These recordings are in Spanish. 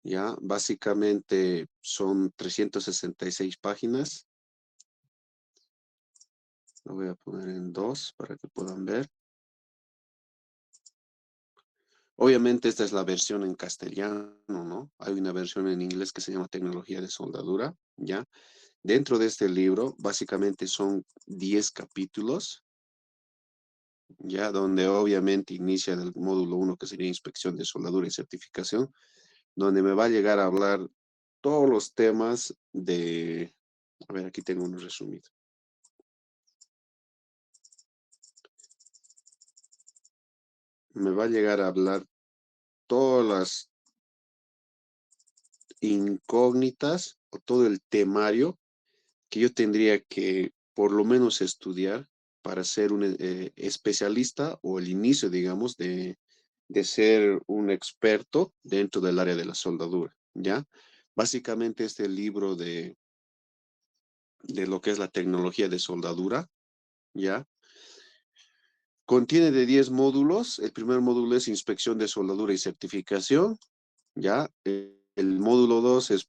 Ya, básicamente son 366 páginas. Lo voy a poner en 2 para que puedan ver. Obviamente esta es la versión en castellano, ¿no? Hay una versión en inglés que se llama Tecnología de Soldadura, ¿ya? Dentro de este libro, básicamente son 10 capítulos, ya donde obviamente inicia del módulo 1 que sería inspección de soldadura y certificación, donde me va a llegar a hablar todos los temas de, a ver, aquí tengo un resumido. Me va a llegar a hablar todas las incógnitas o todo el temario que yo tendría que por lo menos estudiar para ser un especialista o el inicio, digamos, de ser un experto dentro del área de la soldadura, ¿ya? Básicamente este libro de lo que es la tecnología de soldadura, ¿ya? Contiene de 10 módulos. El primer módulo es inspección de soldadura y certificación, ¿ya? El módulo 2 es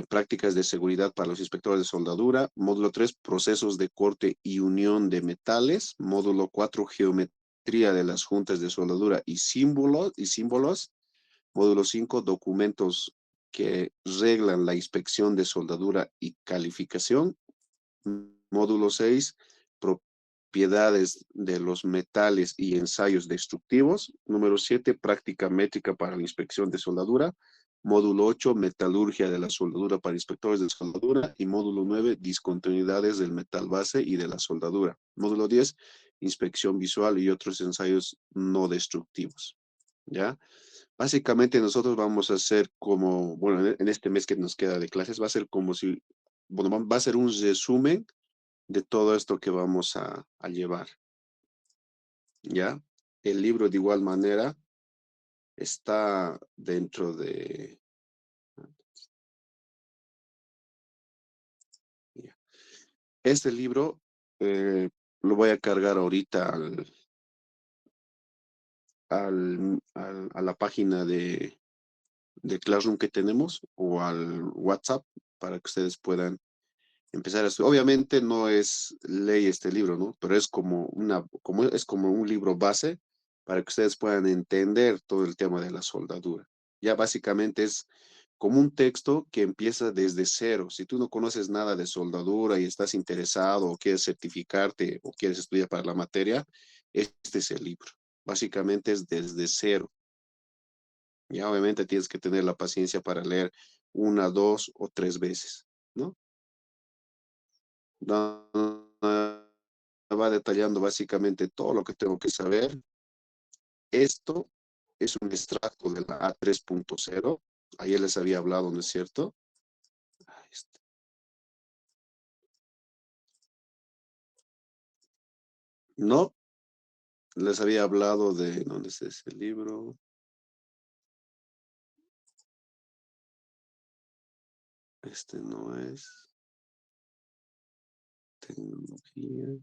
prácticas de seguridad para los inspectores de soldadura. Módulo 3 procesos de corte y unión de metales. Módulo 4 geometría de las juntas de soldadura y símbolos. Módulo 5 documentos que reglan la inspección de soldadura y calificación. Módulo 6 propiedades de los metales y ensayos destructivos. Número 7 práctica métrica para la inspección de soldadura. Módulo 8 metalurgia de la soldadura para inspectores de soldadura. Y módulo 9 discontinuidades del metal base y de la soldadura. Módulo 10 inspección visual y otros ensayos no destructivos. ¿Ya? Básicamente nosotros vamos a hacer como, bueno, en este mes que nos queda de clases, va a ser como si, bueno, va a ser un resumen de todo esto que vamos a llevar, ¿ya? El libro de igual manera está dentro de... Ya. Este libro eh, lo voy a cargar ahorita a la página de Classroom que tenemos o al WhatsApp para que ustedes puedan empezar a estudiar. Obviamente no es ley este libro, ¿no? Pero es es como un libro base para que ustedes puedan entender todo el tema de la soldadura. Ya básicamente es como un texto que empieza desde cero. Si tú no conoces nada de soldadura y estás interesado o quieres certificarte o quieres estudiar para la materia, este es el libro. Básicamente es desde cero. Ya obviamente tienes que tener la paciencia para leer una, dos o tres veces, ¿no? Va detallando básicamente todo lo que tengo que saber. Esto es un extracto de la A3.0. Ayer les había hablado, ¿no es cierto? Ahí está. No, les había hablado de, ¿dónde está ese libro? Este no es tecnología.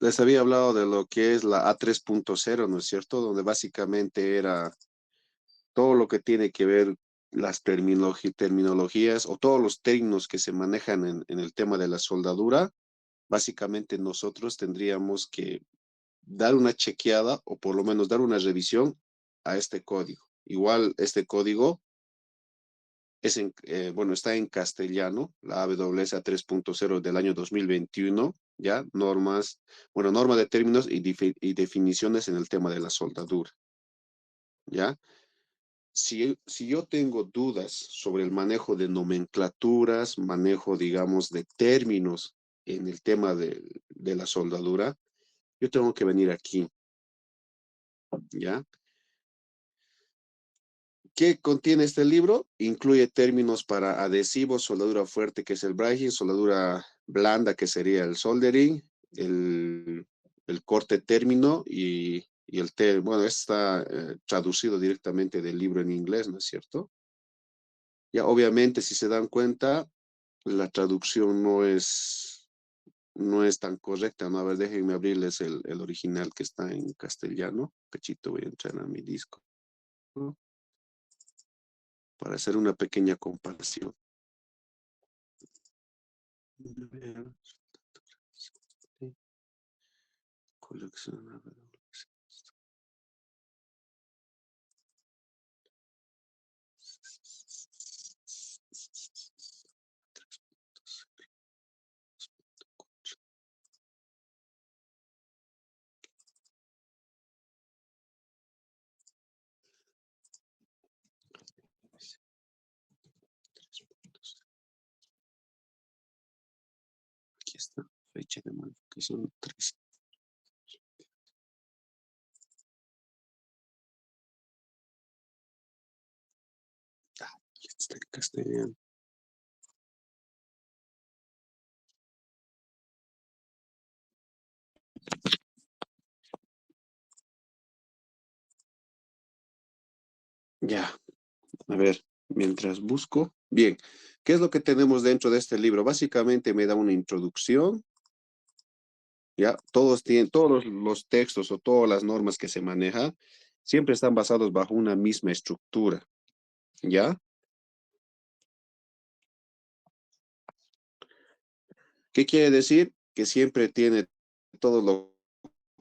Les había hablado de lo que es la A3.0, ¿no es cierto? Donde básicamente era todo lo que tiene que ver las terminologías o todos los términos que se manejan en el tema de la soldadura. Básicamente nosotros tendríamos que dar una chequeada o por lo menos dar una revisión a este código. Igual este código bueno, está en castellano, la AWS 3.0 del año 2021, ya, bueno, norma de términos y definiciones en el tema de la soldadura, ya. Si yo tengo dudas sobre el manejo de nomenclaturas, manejo, digamos, de términos en el tema de la soldadura, yo tengo que venir aquí, ¿ya? ¿Qué contiene este libro? Incluye términos para adhesivos, soldadura fuerte, que es el brazing, soldadura blanda, que sería el soldering, el corte término bueno, está traducido directamente del libro en inglés, ¿no es cierto? Ya obviamente, si se dan cuenta, la traducción no es no es tan correcta, ¿no? A ver, déjenme abrirles el original que está en castellano. Pechito, voy a entrar a mi disco, ¿no? Para hacer una pequeña comparación. A ver, sí, coleccionar. Aquí está, fecha de modificación 3. Ah, aquí está en castellano. Ya, a ver, mientras busco. Bien, ¿qué es lo que tenemos dentro de este libro? Básicamente me da una introducción, ya, todos tienen, todos los textos o todas las normas que se manejan siempre están basados bajo una misma estructura, ¿ya? ¿Qué quiere decir? Que siempre tiene todo lo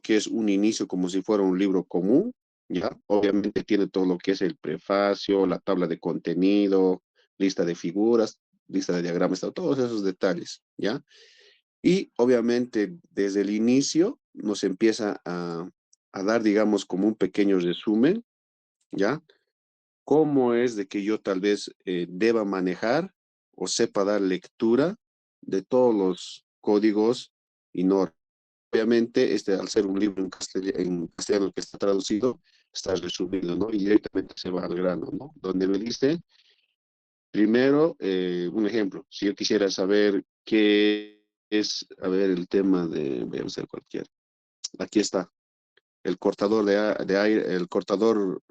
que es un inicio como si fuera un libro común, ¿ya? Obviamente tiene todo lo que es el prefacio, la tabla de contenido, lista de figuras, lista de diagramas, todos esos detalles, ¿ya? Y obviamente desde el inicio nos empieza a dar, digamos, como un pequeño resumen, ¿ya? Cómo es de que yo tal vez deba manejar o sepa dar lectura de todos los códigos y normas. Obviamente, al ser un libro en castellano que está traducido, está resumido, ¿no? Y directamente se va al grano, ¿no? Donde me dice, primero, un ejemplo, si yo quisiera saber qué es, a ver, el tema de, voy a ser cualquier, aquí está, el cortador de aire, el cortador,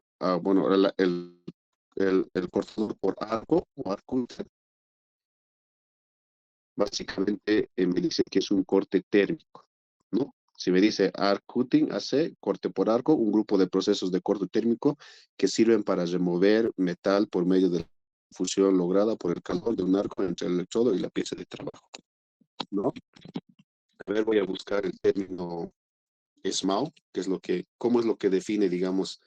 bueno, el cortador por arco o arco, básicamente me dice que es un corte térmico, ¿no? Si me dice arc cutting, hace corte por arco, un grupo de procesos de corte térmico que sirven para remover metal por medio de la fusión lograda por el calor de un arco entre el electrodo y la pieza de trabajo, ¿no? A ver, voy a buscar el término SMAO, que es cómo es lo que define, digamos,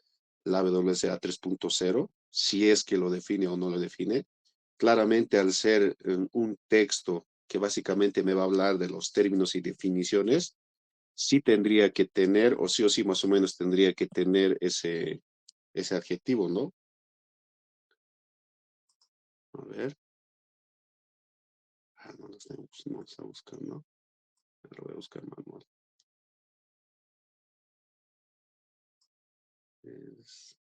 la WSA 3.0, si es que lo define o no lo define. Claramente, al ser un texto que básicamente me va a hablar de los términos y definiciones, sí tendría que tener, o sí más o menos tendría que tener ese adjetivo, ¿no? A ver. Ah, no está buscando. Lo voy a buscar manual. Es,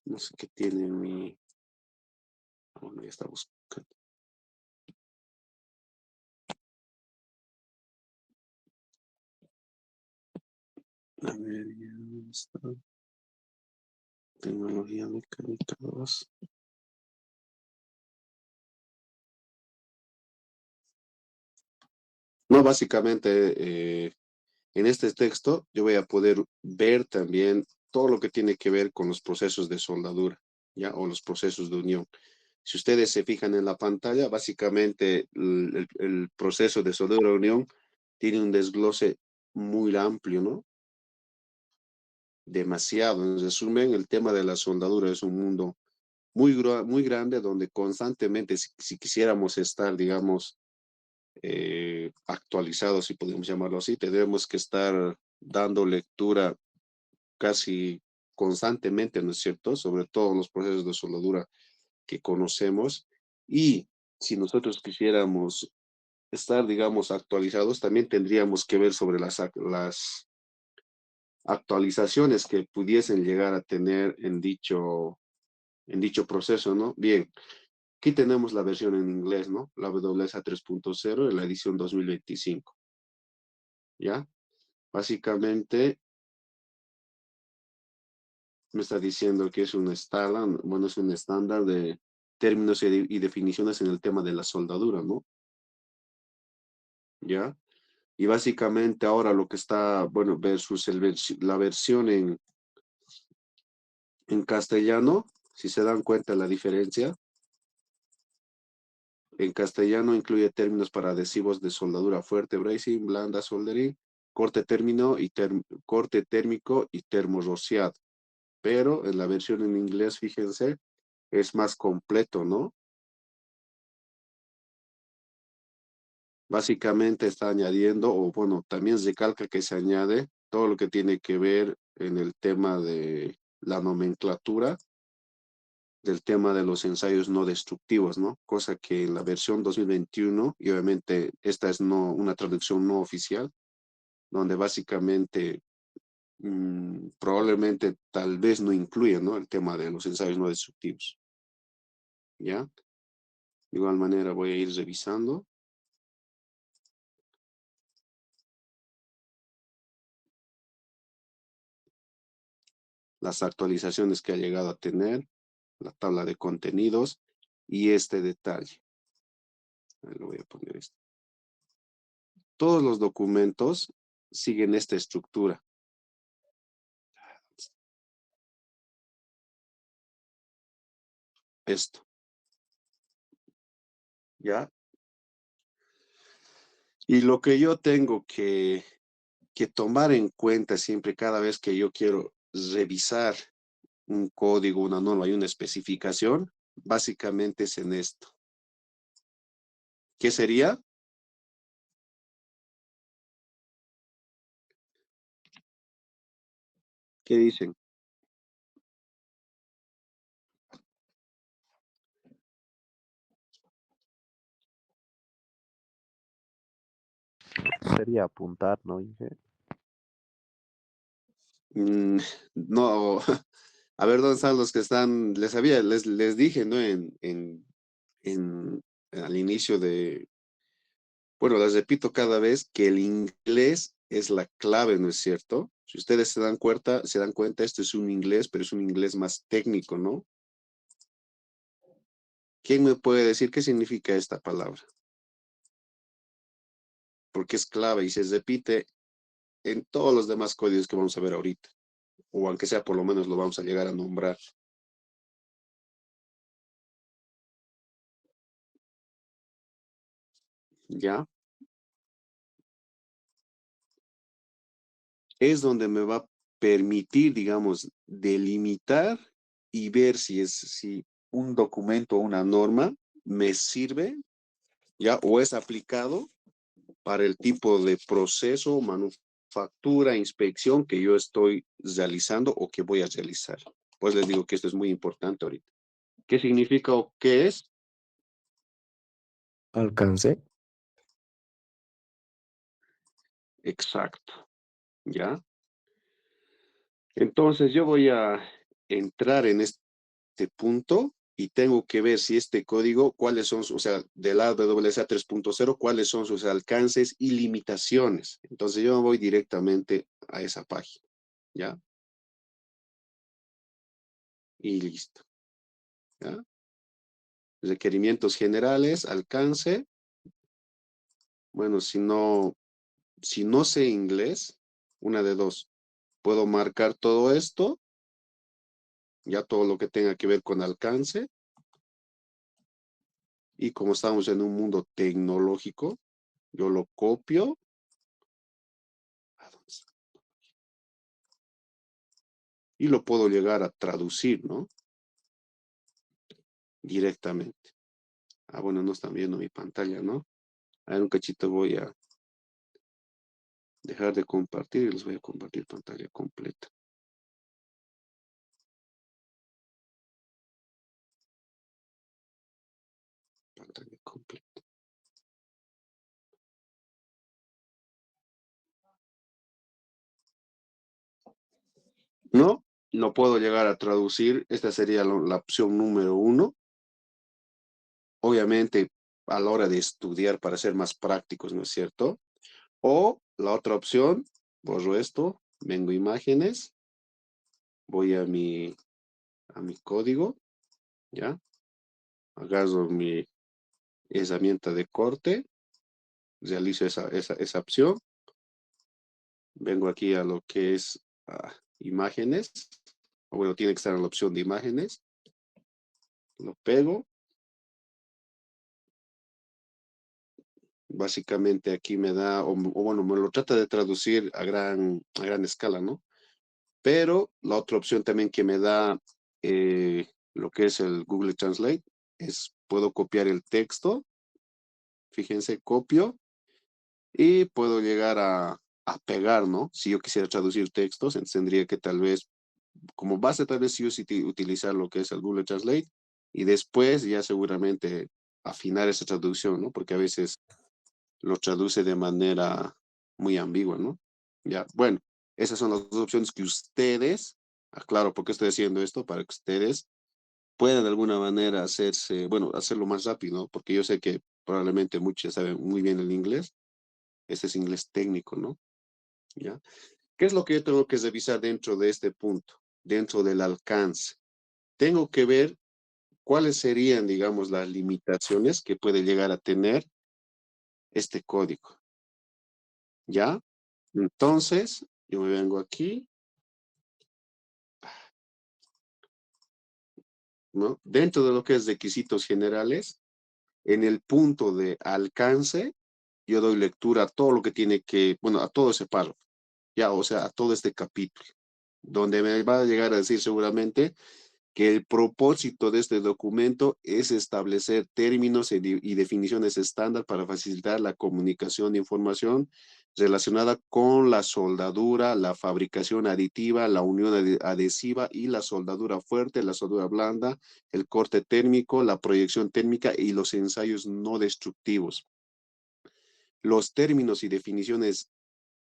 no sé qué tiene mi... Bueno, ya está buscando. A ver, ya está. Tecnología mecánica 2. No, básicamente, en este texto yo voy a poder ver también todo lo que tiene que ver con los procesos de soldadura, ¿ya? O los procesos de unión. Si ustedes se fijan en la pantalla, básicamente el proceso de soldadura de unión tiene un desglose muy amplio, ¿no? Demasiado. En resumen, el tema de la soldadura es un mundo muy grande donde constantemente, si quisiéramos estar, digamos, actualizados, si podemos llamarlo así, tendremos que estar dando lectura casi constantemente, ¿no es cierto?, sobre todos los procesos de soldadura que conocemos. Y si nosotros quisiéramos estar, digamos, actualizados, también tendríamos que ver sobre las actualizaciones que pudiesen llegar a tener en en dicho proceso, ¿no? Bien, aquí tenemos la versión en inglés, ¿no? La WSA 3.0 en la edición 2025, ¿ya? Básicamente me está diciendo que es un estándar, bueno, es un estándar de términos y definiciones en el tema de la soldadura, ¿no? ¿Ya? Y básicamente ahora lo que está, bueno, versus la versión en castellano, si se dan cuenta la diferencia, en castellano incluye términos para adhesivos de soldadura fuerte, bracing, blanda, soldering, corte térmico y termorrociado. Pero en la versión en inglés, fíjense, es más completo, ¿no? Básicamente está añadiendo, o bueno, también recalca que se añade todo lo que tiene que ver en el tema de la nomenclatura, del tema de los ensayos no destructivos, ¿no? Cosa que en la versión 2021, y obviamente esta es no, una traducción no oficial, donde básicamente probablemente tal vez no incluye, ¿no? El tema de los ensayos no destructivos, ¿ya? De igual manera voy a ir revisando las actualizaciones que ha llegado a tener, la tabla de contenidos y este detalle. Ahí lo voy a poner esto. Todos los documentos siguen esta estructura. Esto, ¿ya? Y lo que yo tengo que tomar en cuenta siempre cada vez que yo quiero revisar un código, una norma y una especificación, básicamente es en esto. ¿Qué sería? ¿Qué dicen? Sería apuntar, ¿no, Inge? Mm, no, a ver, ¿dónde están los que están? Les dije, ¿no? En, al inicio de, bueno, les repito cada vez que el inglés es la clave, ¿no es cierto? Si ustedes se dan cuenta, esto es un inglés, pero es un inglés más técnico, ¿no? ¿Quién me puede decir qué significa esta palabra? Porque es clave y se repite en todos los demás códigos que vamos a ver ahorita, o aunque sea por lo menos lo vamos a llegar a nombrar, ¿ya? Es donde me va a permitir, digamos, delimitar y ver si un documento o una norma me sirve, ¿ya? O es aplicado para el tipo de proceso, manufactura, inspección que yo estoy realizando o que voy a realizar. Pues les digo que esto es muy importante ahorita. ¿Qué significa o qué es? Alcance. Exacto, ¿ya? Entonces yo voy a entrar en este punto y tengo que ver si este código, cuáles son, o sea, del AWSA 3.0, cuáles son sus alcances y limitaciones. Entonces yo voy directamente a esa página, ¿ya? Y listo, ¿ya? Requerimientos generales, alcance. Bueno, si no sé inglés, una de dos. Puedo marcar todo esto, ya todo lo que tenga que ver con alcance. Y como estamos en un mundo tecnológico, yo lo copio. ¿A dónde está? Y lo puedo llegar a traducir, ¿no? Directamente. Ah, bueno, no están viendo mi pantalla, ¿no? A ver, un cachito voy a dejar de compartir y les voy a compartir pantalla completa. Pantalla completa. ¿No? no puedo llegar a traducir. Esta sería la opción número 1. Obviamente, a la hora de estudiar para ser más prácticos, ¿no es cierto? O la otra opción, borro esto, vengo a imágenes, voy a mi código, ¿ya? Agarro mi herramienta de corte, realizo esa opción, vengo aquí a lo que es imágenes, o bueno, tiene que estar en la opción de imágenes, lo pego. Básicamente aquí me da, o bueno, me lo trata de traducir a gran escala, ¿no? Pero la otra opción también que me da lo que es el Google Translate es, puedo copiar el texto, fíjense, copio y puedo llegar a pegar, ¿no? Si yo quisiera traducir textos, entonces tendría que tal vez, como base, tal vez sí o sí utilizar lo que es el Google Translate y después ya seguramente afinar esa traducción, ¿no? Porque a veces lo traduce de manera muy ambigua, ¿no? Ya, bueno, esas son las dos opciones que ustedes, aclaro por qué estoy haciendo esto, para que ustedes puedan de alguna manera hacerse, bueno, hacerlo más rápido, ¿no? Porque yo sé que probablemente muchos saben muy bien el inglés, este es inglés técnico, ¿no? ¿Ya? ¿Qué es lo que yo tengo que revisar dentro de este punto, dentro del alcance? Tengo que ver cuáles serían, digamos, las limitaciones que puede llegar a tener este código, ¿ya? Entonces, yo me vengo aquí, ¿no? Dentro de lo que es requisitos generales, en el punto de alcance, yo doy lectura a todo lo que tiene que, bueno, a todo ese párrafo, ya, o sea, a todo este capítulo, donde me va a llegar a decir seguramente que el propósito de este documento es establecer términos y definiciones estándar para facilitar la comunicación de información relacionada con la soldadura, la fabricación aditiva, la unión adhesiva y la soldadura fuerte, la soldadura blanda, el corte térmico, la proyección térmica y los ensayos no destructivos. Los términos y definiciones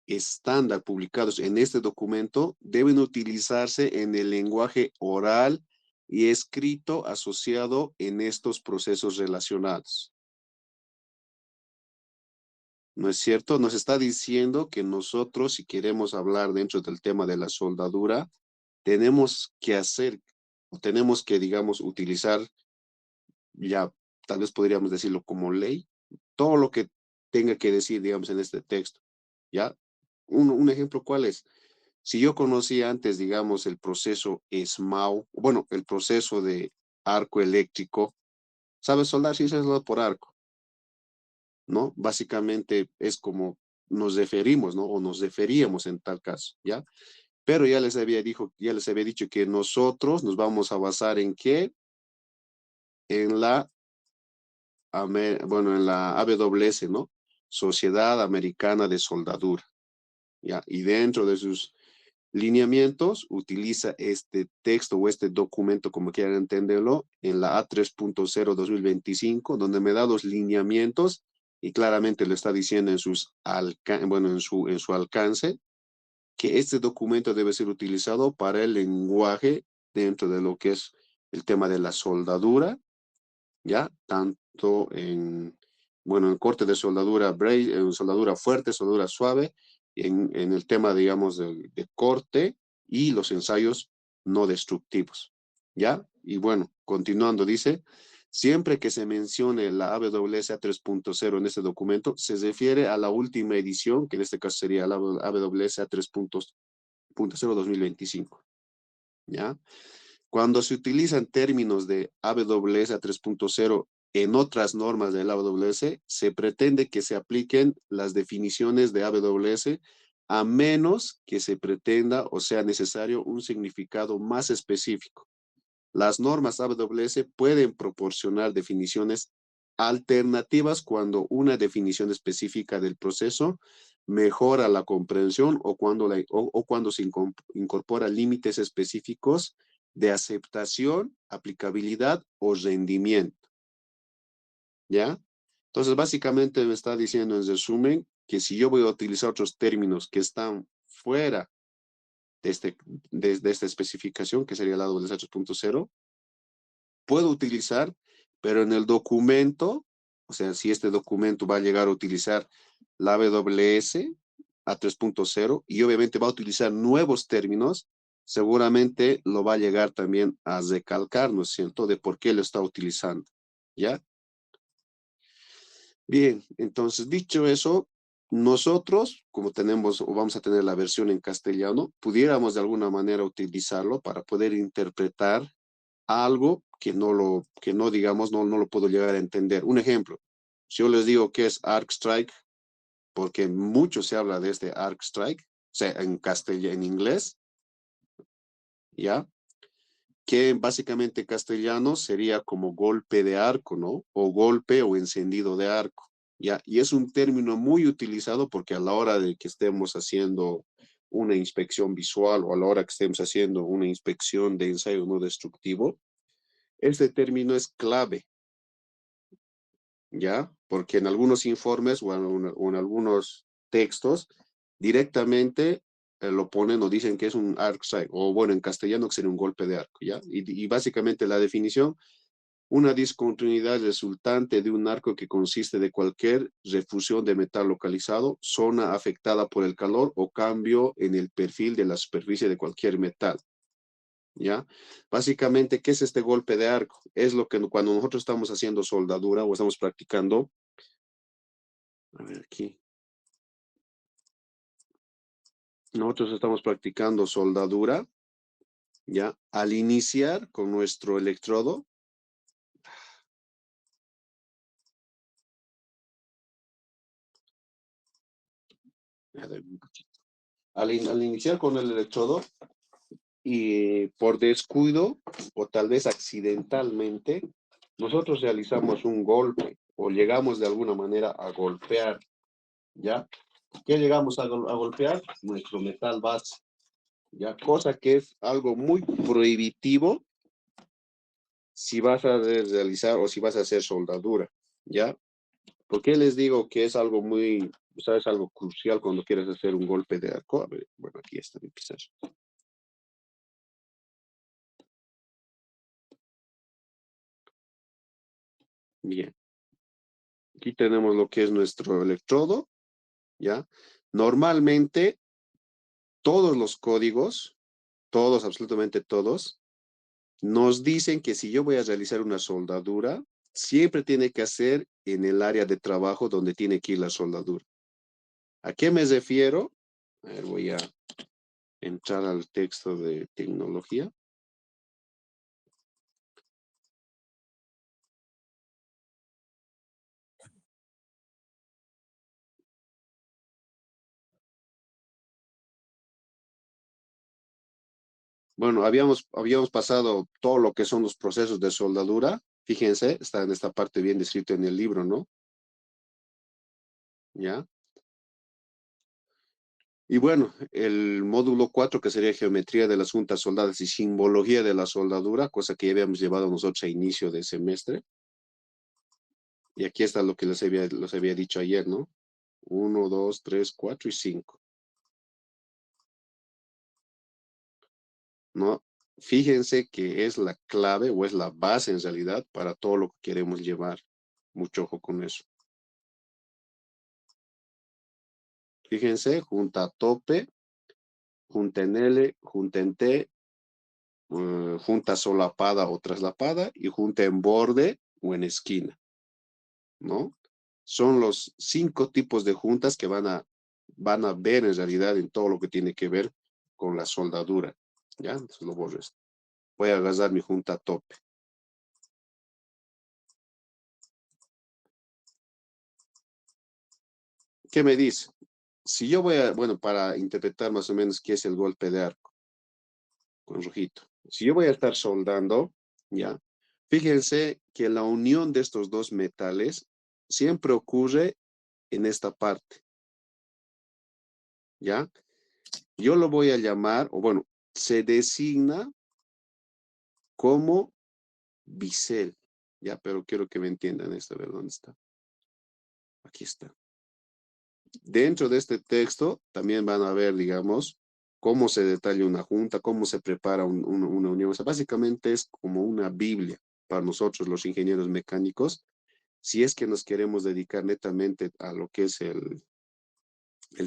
estándar publicados en este documento deben utilizarse en el lenguaje oral y escrito asociado en estos procesos relacionados. ¿No es cierto? Nos está diciendo que nosotros, si queremos hablar dentro del tema de la soldadura, tenemos que hacer, o tenemos que, digamos, utilizar, ya tal vez podríamos decirlo como ley, todo lo que tenga que decir, digamos, en este texto. ¿Ya? Un ejemplo, ¿cuál es? Si yo conocía antes, digamos, el proceso SMAU, bueno, el proceso de arco eléctrico, ¿sabes soldar? Sí, se soldar por arco, ¿no? Básicamente es como nos referimos, ¿no? O nos referíamos en tal caso, ¿ya? Pero ya les había dicho que nosotros nos vamos a basar en qué? En la, bueno, en la AWS, ¿no? Sociedad Americana de Soldadura, ¿ya? Y dentro de sus lineamientos, utiliza este texto o este documento, como quieran entenderlo, en la A3.0 2025, donde me da los lineamientos y claramente lo está diciendo bueno, en su alcance, que este documento debe ser utilizado para el lenguaje dentro de lo que es el tema de la soldadura, ¿ya? Tanto bueno, en corte de soldadura, en soldadura fuerte, soldadura suave, en el tema, digamos, de corte y los ensayos no destructivos, ¿ya? Y bueno, continuando, dice, siempre que se mencione la AWSA 3.0 en este documento, se refiere a la última edición, que en este caso sería la AWSA 3.0 2025, ¿ya? Cuando se utilizan términos de AWS 3.0 en otras normas del AWS, se pretende que se apliquen las definiciones de AWS a menos que se pretenda o sea necesario un significado más específico. Las normas AWS pueden proporcionar definiciones alternativas cuando una definición específica del proceso mejora la comprensión o cuando se incorpora límites específicos de aceptación, aplicabilidad o rendimiento, ¿ya? Entonces, básicamente me está diciendo en resumen que si yo voy a utilizar otros términos que están fuera de esta especificación, que sería el AWS 3.0, puedo utilizar, pero en el documento, o sea, si este documento va a llegar a utilizar la AWS a 3.0 y obviamente va a utilizar nuevos términos, seguramente lo va a llegar también a recalcar, ¿no es cierto?, de por qué lo está utilizando, ¿ya? Bien, entonces dicho eso, nosotros, como tenemos o vamos a tener la versión en castellano, pudiéramos de alguna manera utilizarlo para poder interpretar algo que no digamos, no lo puedo llegar a entender. Un ejemplo, si yo les digo que es Arc Strike, porque mucho se habla de este Arc Strike, o sea, en castellano, en inglés, ¿ya? Que básicamente en castellano sería como golpe de arco, ¿no? O golpe o encendido de arco, ¿ya? Y es un término muy utilizado porque a la hora de que estemos haciendo una inspección visual o a la hora que estemos haciendo una inspección de ensayo no destructivo, este término es clave, ¿ya? Porque en algunos informes o en algunos textos directamente lo ponen o dicen que es un arc strike, o bueno, en castellano que sería un golpe de arco, ¿ya? Y básicamente la definición, una discontinuidad resultante de un arco que consiste de cualquier refusión de metal localizado, zona afectada por el calor o cambio en el perfil de la superficie de cualquier metal. ¿Ya? Básicamente, ¿qué es este golpe de arco? Es lo que cuando nosotros estamos haciendo soldadura o estamos practicando, a ver aquí, nosotros estamos practicando soldadura, ¿ya? Al iniciar con nuestro electrodo, al iniciar con el electrodo y por descuido o tal vez accidentalmente, nosotros realizamos un golpe o llegamos de alguna manera a golpear, ¿ya? ¿Qué llegamos a golpear? Nuestro metal base, ¿ya? Cosa que es algo muy prohibitivo si vas a realizar o si vas a hacer soldadura, ¿ya? ¿Por qué les digo que es algo muy, sabes, algo crucial cuando quieres hacer un golpe de arco? A ver, bueno, aquí está mi pizarra. Bien, aquí tenemos lo que es nuestro electrodo, ¿ya? Normalmente, todos los códigos, todos, absolutamente todos, nos dicen que si yo voy a realizar una soldadura, siempre tiene que hacer en el área de trabajo donde tiene que ir la soldadura. ¿A qué me refiero? A ver, voy a entrar al texto de tecnología. Bueno, habíamos pasado todo lo que son los procesos de soldadura. Fíjense, está en esta parte bien descrito en el libro, ¿no? ¿Ya? Y bueno, el módulo 4 que sería geometría de las juntas soldadas y simbología de la soldadura, cosa que ya habíamos llevado nosotros a inicio de semestre. Y aquí está lo que les había dicho ayer, ¿no? 1, 2, 3, 4 y 5, ¿no? Fíjense que es la clave o es la base en realidad para todo lo que queremos llevar. Mucho ojo con eso. Fíjense, junta a tope, junta en L, junta en T, junta solapada o traslapada y junta en borde o en esquina, ¿no? Son los 5 tipos de juntas que van a ver en realidad en todo lo que tiene que ver con la soldadura. ¿Ya? Entonces lo borro esto. Voy a agarrar mi junta a tope. ¿Qué me dice? Si yo voy a, bueno, para interpretar más o menos qué es el golpe de arco con rojito. Si yo voy a estar soldando, ya, fíjense que la unión de estos dos metales siempre ocurre en esta parte, ¿ya? Yo lo voy a llamar, o bueno, se designa como bisel, ¿ya? Pero quiero que me entiendan esto, a ver dónde está. Aquí está. Dentro de este texto también van a ver, digamos, cómo se detalla una junta, cómo se prepara una unión. O sea, básicamente es como una Biblia para nosotros los ingenieros mecánicos, si es que nos queremos dedicar netamente a lo que es el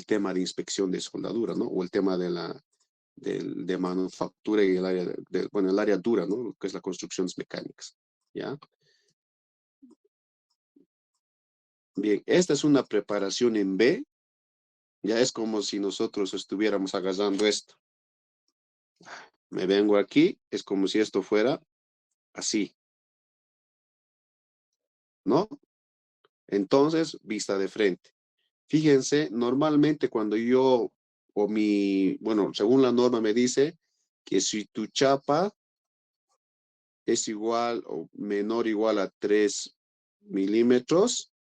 tema de inspección de soldadura, ¿no? O el tema de manufactura y el área, bueno, el área dura, ¿no? Lo que es las construcciones mecánicas, ¿ya? Bien, esta es una preparación en B, ya es como si nosotros estuviéramos agarrando esto. Me vengo aquí, es como si esto fuera así, ¿no? Entonces, vista de frente. Fíjense, normalmente cuando yo, bueno, según la norma me dice que si tu chapa es igual o menor o igual a 3 milímetros,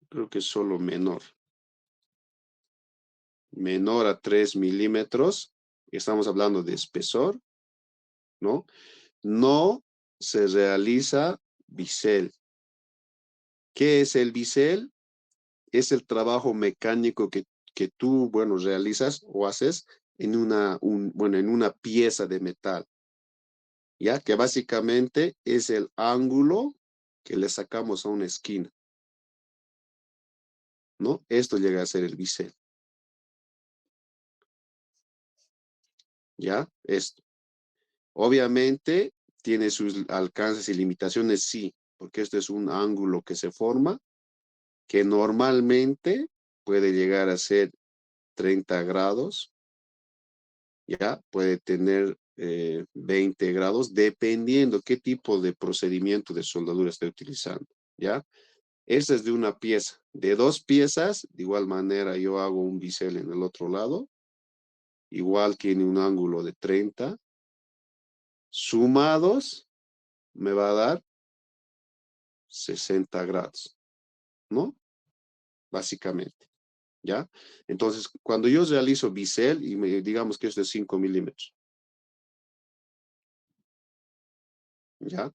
creo que es solo menor a 3 milímetros, estamos hablando de espesor, ¿no? No se realiza bisel. ¿Qué es el bisel? Es el trabajo mecánico que tú, bueno, realizas o haces en bueno, en una pieza de metal, ¿ya? Que básicamente es el ángulo que le sacamos a una esquina, ¿no? Esto llega a ser el bisel, ¿ya? Esto. Obviamente tiene sus alcances y limitaciones, sí, porque esto es un ángulo que se forma, que normalmente puede llegar a ser 30 grados, ya puede tener 20 grados, dependiendo qué tipo de procedimiento de soldadura esté utilizando, ya. Esta es de una pieza. De dos piezas, de igual manera yo hago un bisel en el otro lado, igual tiene un ángulo de 30, sumados me va a dar 60 grados, ¿no? Básicamente, ¿ya? Entonces, cuando yo realizo bisel, y digamos que es de 5 milímetros, ¿ya?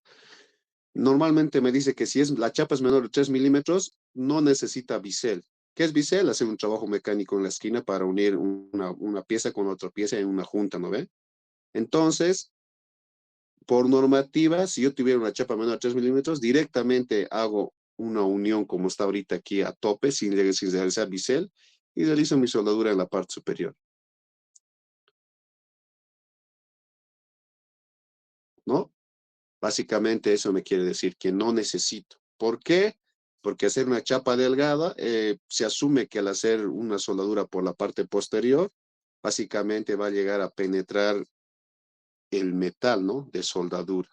Normalmente me dice que si la chapa es menor de 3 milímetros, no necesita bisel. ¿Qué es bisel? Hacer un trabajo mecánico en la esquina para unir una pieza con otra pieza en una junta, ¿no ve? Entonces, por normativa, si yo tuviera una chapa menor de 3 milímetros, directamente hago una unión como está ahorita aquí a tope, sin realizar bisel, y realizo mi soldadura en la parte superior, ¿no? Básicamente eso me quiere decir que no necesito. ¿Por qué? Porque hacer una chapa delgada, se asume que al hacer una soldadura por la parte posterior, básicamente va a llegar a penetrar el metal, ¿no? De soldadura,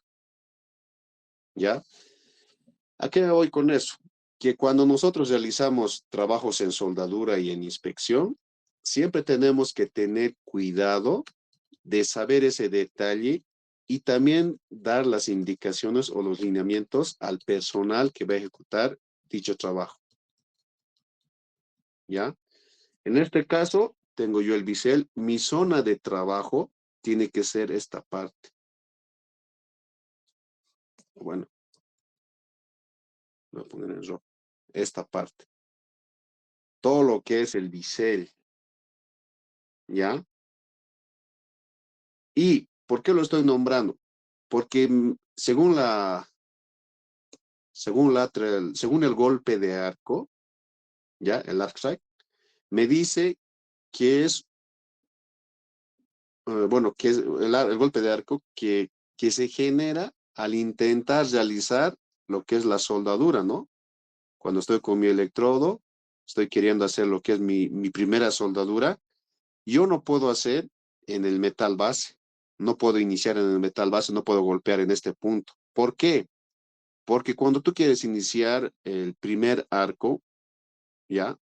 ¿ya? ¿A qué me voy con eso? Que cuando nosotros realizamos trabajos en soldadura y en inspección, siempre tenemos que tener cuidado de saber ese detalle y también dar las indicaciones o los lineamientos al personal que va a ejecutar dicho trabajo, ¿ya? En este caso, tengo yo el bisel, mi zona de trabajo tiene que ser esta parte. Bueno, voy a poner en rojo, esta parte. Todo lo que es el bisel, ¿ya? ¿Y por qué lo estoy nombrando? Porque según el golpe de arco, ¿ya? El arc strike, me dice que es, bueno, que es el golpe de arco que se genera al intentar realizar lo que es la soldadura, ¿no? Cuando estoy con mi electrodo, estoy queriendo hacer lo que es mi primera soldadura, yo no puedo hacer en el metal base, no puedo iniciar en el metal base, no puedo golpear en este punto. ¿Por qué? Porque cuando tú quieres iniciar el primer arco, ¿ya?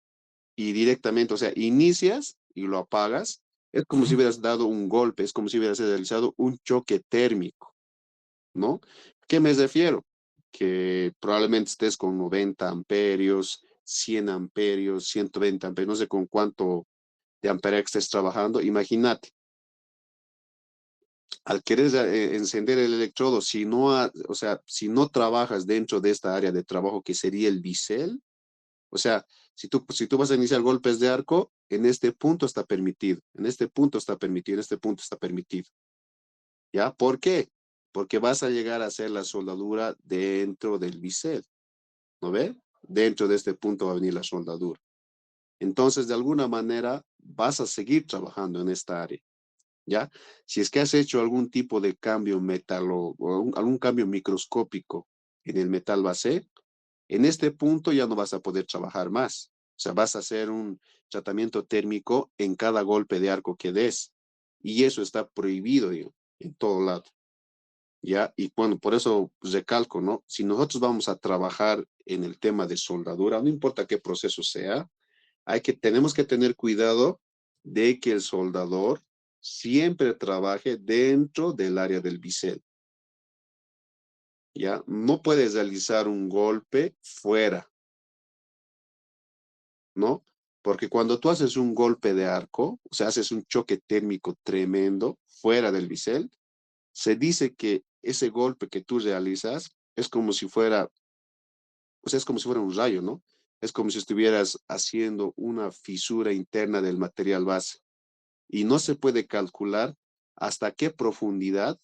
Y directamente, o sea, inicias y lo apagas, es como si hubieras dado un golpe, es como si hubieras realizado un choque térmico, ¿no? ¿Qué me refiero? Que probablemente estés con 90 amperios, 100 amperios, 120 amperios, no sé con cuánto de amperaje estés trabajando. Imagínate, al querer encender el electrodo, o sea, si no trabajas dentro de esta área de trabajo que sería el bisel, o sea, si tú vas a iniciar golpes de arco, en este punto está permitido, en este punto está permitido, en este punto está permitido. ¿Ya? ¿Por qué? Porque vas a llegar a hacer la soldadura dentro del bisel, ¿no ve? Dentro de este punto va a venir la soldadura. Entonces, de alguna manera, vas a seguir trabajando en esta área, ¿ya? Si es que has hecho algún tipo de cambio metalo o algún cambio microscópico en el metal base, en este punto ya no vas a poder trabajar más. O sea, vas a hacer un tratamiento térmico en cada golpe de arco que des. Y eso está prohibido, digo, en todo lado. ¿Ya? Y bueno, por eso recalco, ¿no? Si nosotros vamos a trabajar en el tema de soldadura, no importa qué proceso sea, tenemos que tener cuidado de que el soldador siempre trabaje dentro del área del bisel. ¿Ya? No puedes realizar un golpe fuera, ¿no? Porque cuando tú haces un golpe de arco, o sea, haces un choque térmico tremendo fuera del bisel, se dice que ese golpe que tú realizas es como si fuera, o sea, es como si fuera un rayo, ¿no? Es como si estuvieras haciendo una fisura interna del material base. Y no se puede calcular hasta qué profundidad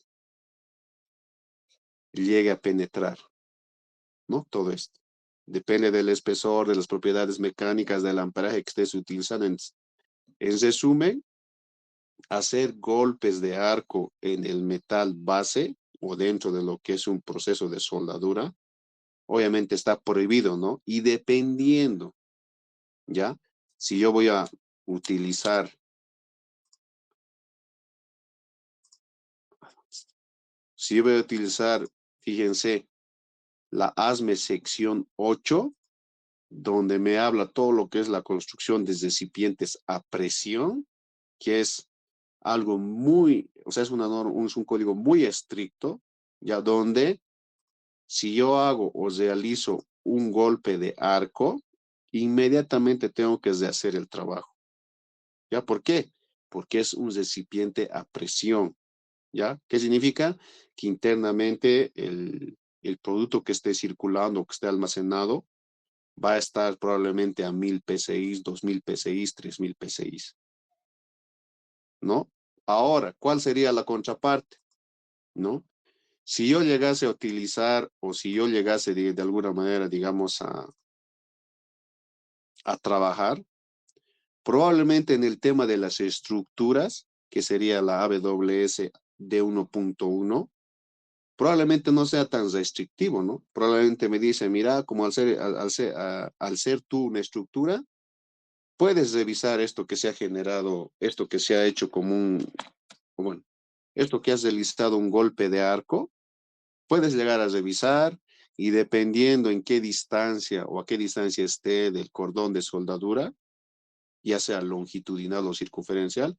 llegue a penetrar, ¿no? Todo esto. Depende del espesor, de las propiedades mecánicas, del amperaje que estés utilizando. En resumen, hacer golpes de arco en el metal base o dentro de lo que es un proceso de soldadura, obviamente está prohibido, ¿no? Y dependiendo, ¿ya? Si yo voy a utilizar, si yo voy a utilizar, fíjense, la ASME sección 8, donde me habla todo lo que es la construcción de recipientes a presión, que es algo muy, o sea, es una norma, es un código muy estricto, ya donde si yo hago o realizo un golpe de arco, inmediatamente tengo que hacer el trabajo. ¿Ya? ¿Por qué? Porque es un recipiente a presión. ¿Ya? ¿Qué significa? Que internamente el producto que esté circulando, que esté almacenado, va a estar probablemente a 1000 PSI, 2000 PSI, 3000 PSI, ¿no? Ahora, ¿cuál sería la contraparte? ¿No? Si yo llegase a utilizar o si yo llegase de alguna manera, digamos, a trabajar, probablemente en el tema de las estructuras, que sería la AWS de 1.1, probablemente no sea tan restrictivo, ¿no? Probablemente me dice, mira, como al ser tú una estructura, puedes revisar esto que se ha generado, esto que se ha hecho como bueno, esto que has realizado un golpe de arco, puedes llegar a revisar y dependiendo en qué distancia o a qué distancia esté del cordón de soldadura, ya sea longitudinal o circunferencial,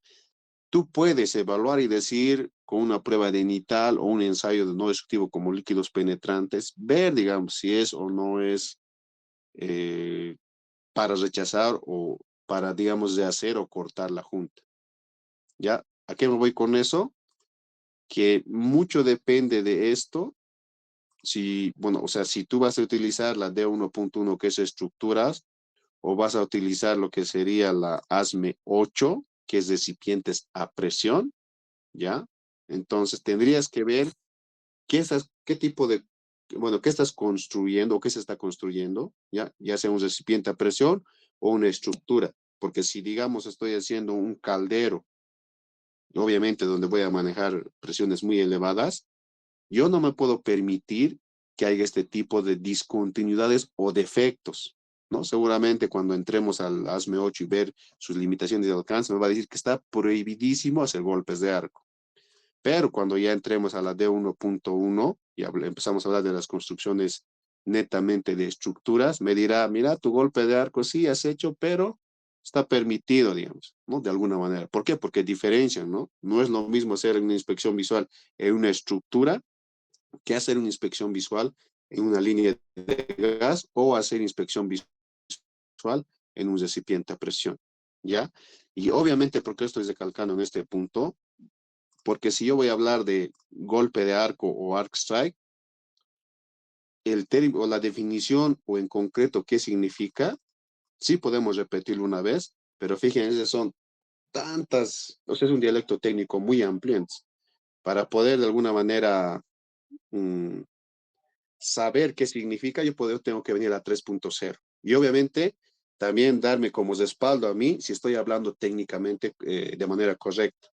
tú puedes evaluar y decir con una prueba de nital o un ensayo de no destructivo como líquidos penetrantes, ver, digamos, si es o no es eh, para rechazar o para, digamos, de hacer o cortar la junta. ¿Ya? ¿A qué me voy con eso? Que mucho depende de esto. Si, bueno, o sea, si tú vas a utilizar la D1.1 que es estructuras, o vas a utilizar lo que sería la ASME 8, que es recipientes a presión, ¿ya? Entonces tendrías que ver qué tipo de, bueno, qué estás construyendo o qué se está construyendo, ¿ya? Ya sea un recipiente a presión o una estructura, porque si digamos estoy haciendo un caldero, obviamente donde voy a manejar presiones muy elevadas, yo no me puedo permitir que haya este tipo de discontinuidades o defectos, ¿no? Seguramente cuando entremos al ASME 8 y ver sus limitaciones de alcance, me va a decir que está prohibidísimo hacer golpes de arco. Pero cuando ya entremos a la D1.1 y empezamos a hablar de las construcciones netamente de estructuras, me dirá, mira, tu golpe de arco sí has hecho, pero está permitido, digamos, ¿no? De alguna manera. ¿Por qué? Porque diferencian, ¿no? No es lo mismo hacer una inspección visual en una estructura que hacer una inspección visual en una línea de gas o hacer inspección visual en un recipiente a presión, ¿ya? Y obviamente, ¿por qué estoy recalcando en este punto? Porque si yo voy a hablar de golpe de arco o arc strike, el término o la definición o en concreto qué significa, sí podemos repetirlo una vez, Pero fíjense, son tantas, o sea, es un dialecto técnico muy amplio. Para poder de alguna manera mm, saber qué significa, tengo que venir a 3.0. Y obviamente también darme como respaldo a mí si estoy hablando técnicamente de manera correcta,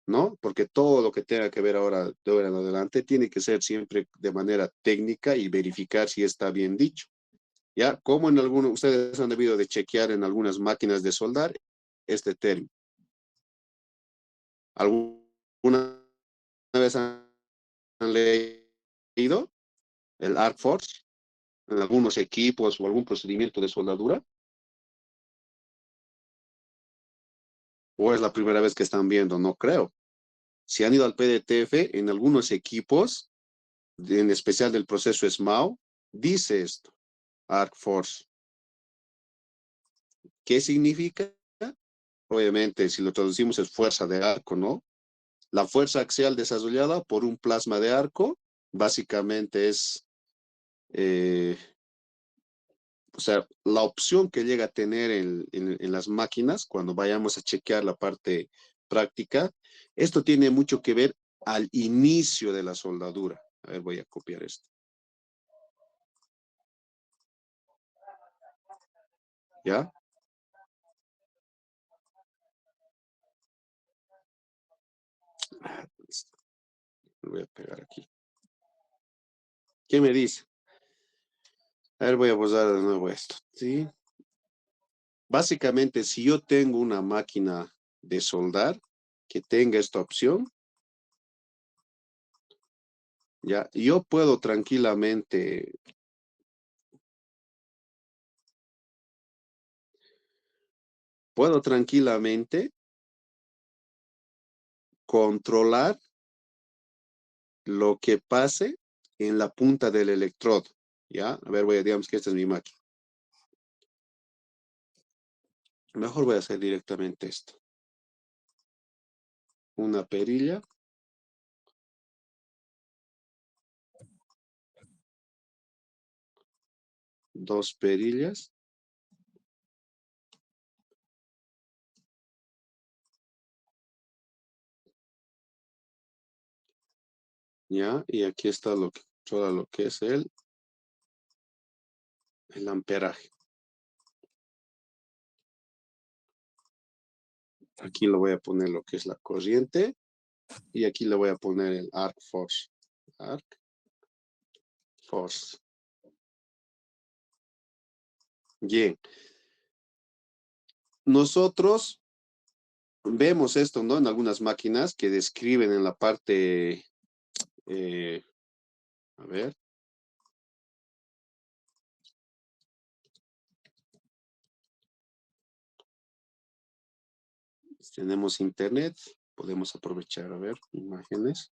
¿no? Porque todo lo que tenga que ver ahora de ahora en adelante tiene que ser siempre de manera técnica y verificar si está bien dicho. ¿Ya? Como en algunos, ustedes han debido de chequear en algunas máquinas de soldar este término. ¿Alguna vez han leído el Arc Force en algunos equipos o algún procedimiento de soldadura? ¿O es la primera vez que están viendo? No creo. Si han ido al PDTF, en algunos equipos, en especial del proceso SMAO, dice esto, Arc Force. ¿Qué significa? Obviamente, si lo traducimos es fuerza de arco, ¿no? La fuerza axial desarrollada por un plasma de arco, básicamente es, o sea, la opción que llega a tener en las máquinas cuando vayamos a chequear la parte práctica, esto tiene mucho que ver al inicio de la soldadura. A ver, voy a copiar esto. ¿Ya? Lo voy a pegar aquí. ¿Qué me dice? A ver, voy a posar de nuevo esto. ¿Sí? Básicamente, si yo tengo una máquina de soldar que tenga esta opción, ya, yo puedo tranquilamente controlar lo que pase en la punta del electrodo, ¿ya? A ver, digamos que esta es mi máquina. Mejor voy a hacer directamente esto. Una perilla. Dos perillas. ¿Ya? Y aquí está lo que controla lo que es el amperaje. Aquí le voy a poner lo que es la corriente y aquí le voy a poner el arc force. Arc force. Bien. Nosotros vemos esto, ¿no? En algunas máquinas que describen en la parte, a ver, tenemos internet, podemos aprovechar, a ver, imágenes.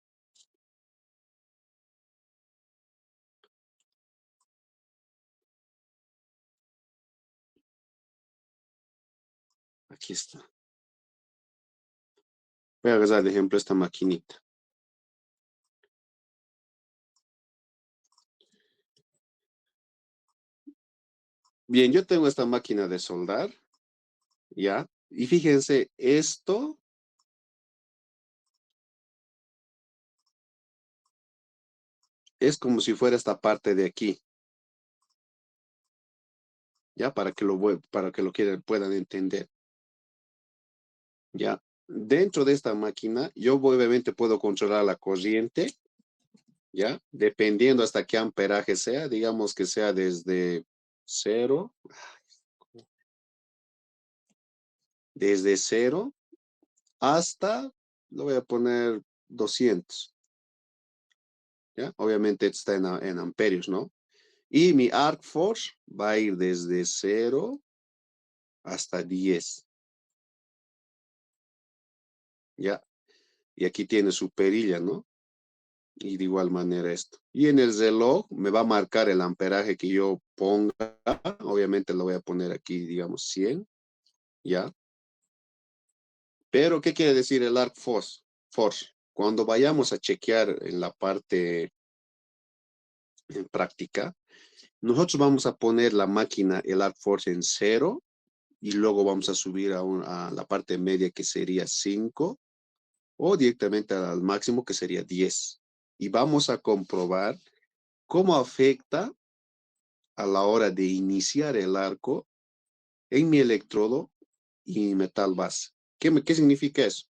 Aquí está. Voy a agarrar de ejemplo esta maquinita. Bien, yo tengo esta máquina de soldar, ¿ya? Y fíjense, esto es como si fuera esta parte de aquí, ¿ya? Para que lo puedan entender, ¿ya? Dentro de esta máquina, obviamente puedo controlar la corriente, ¿ya? Dependiendo hasta qué amperaje sea, digamos que sea cero, desde cero hasta, lo voy a poner 200, ¿ya? Obviamente está en amperios, ¿no? Y mi arc force va a ir desde cero hasta 10, ¿ya? Y aquí tiene su perilla, ¿no? Y de igual manera esto. Y en el reloj me va a marcar el amperaje que yo ponga. Obviamente lo voy a poner aquí, digamos, 100, ¿ya? Pero, ¿qué quiere decir el arc force? Cuando vayamos a chequear en la parte en práctica, nosotros vamos a poner la máquina, el arc force en cero, y luego vamos a subir a la parte media que sería 5 o directamente al máximo que sería 10. Y vamos a comprobar cómo afecta a la hora de iniciar el arco en mi electrodo y metal base. ¿Qué significa eso?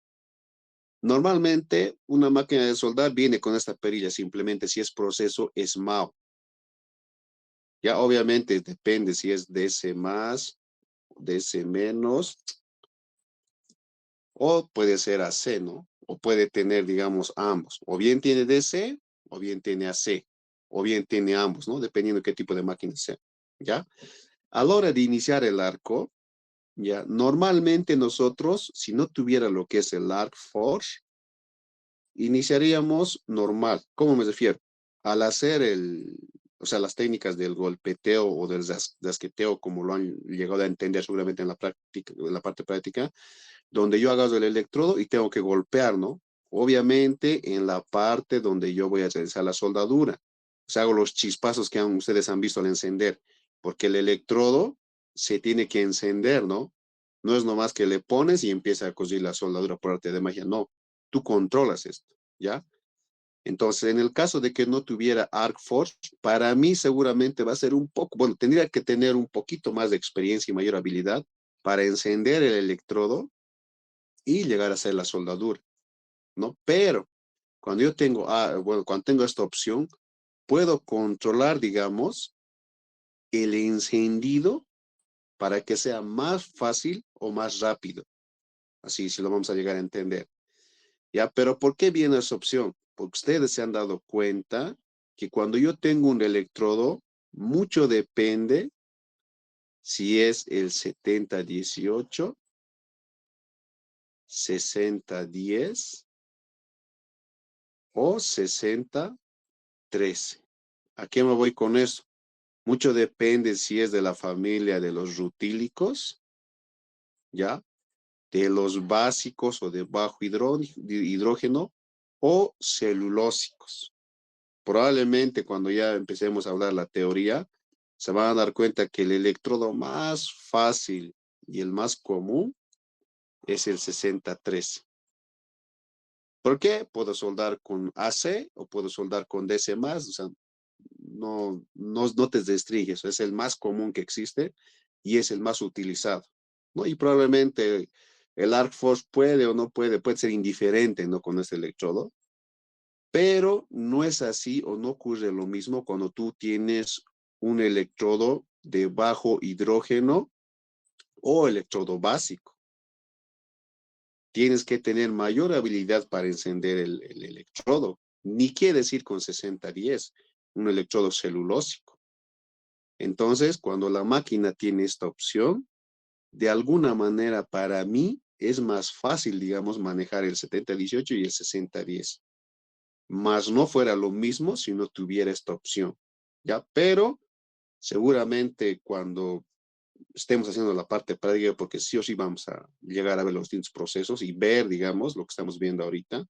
Normalmente una máquina de soldar viene con esta perilla, simplemente si es proceso SMAO. Ya obviamente depende si es DC más, DC menos, o puede ser AC, ¿no? O puede tener, digamos, ambos. O bien tiene DC, o bien tiene AC, o bien tiene ambos, ¿no? Dependiendo de qué tipo de máquina sea, ¿ya? A la hora de iniciar el arco, ya, normalmente nosotros, si no tuviera lo que es el Arc Forge, iniciaríamos normal. ¿Cómo me refiero? Al hacer o sea, las técnicas del golpeteo o del dasqueteo, como lo han llegado a entender seguramente en la práctica, en la parte práctica, donde yo agarro el electrodo y tengo que golpear, ¿no? Obviamente en la parte donde yo voy a realizar la soldadura. O sea, hago los chispazos que ustedes han visto al encender, porque el electrodo se tiene que encender, ¿no? No es nomás que le pones y empieza a coser la soldadura por arte de magia, no. Tú controlas esto, ¿ya? Entonces, en el caso de que no tuviera ArcForce, para mí seguramente va a ser un poco, bueno, tendría que tener un poquito más de experiencia y mayor habilidad para encender el electrodo y llegar a hacer la soldadura, ¿no? Pero cuando yo tengo, bueno, cuando tengo esta opción, puedo controlar, digamos, el encendido para que sea más fácil o más rápido. Así, si lo vamos a llegar a entender. Ya, pero ¿por qué viene esa opción? Porque ustedes se han dado cuenta que cuando yo tengo un electrodo, mucho depende si es el 70-18, 60-10 o 60-13. ¿A qué me voy con eso? Mucho depende si es de la familia de los rutílicos, ¿ya? De los básicos o de bajo hidrógeno o celulósicos. Probablemente cuando ya empecemos a hablar la teoría, se van a dar cuenta que el electrodo más fácil y el más común es el 63. ¿Por qué? Puedo soldar con AC o puedo soldar con DC más, o sea, no te restringes, es el más común que existe y es el más utilizado, ¿no? Y probablemente el Arc Force puede o no puede ser indiferente, ¿no? Con este electrodo, pero no es así o no ocurre lo mismo cuando tú tienes un electrodo de bajo hidrógeno o electrodo básico. Tienes que tener mayor habilidad para encender el electrodo. Ni quiere decir con 60-10, un electrodo celulósico. Entonces, cuando la máquina tiene esta opción, de alguna manera para mí es más fácil, digamos, manejar el 70-18 y el 60-10. Más no fuera lo mismo si no tuviera esta opción, ¿ya? Pero seguramente cuando estemos haciendo la parte práctica, porque sí o sí vamos a llegar a ver los distintos procesos y ver, digamos, lo que estamos viendo ahorita,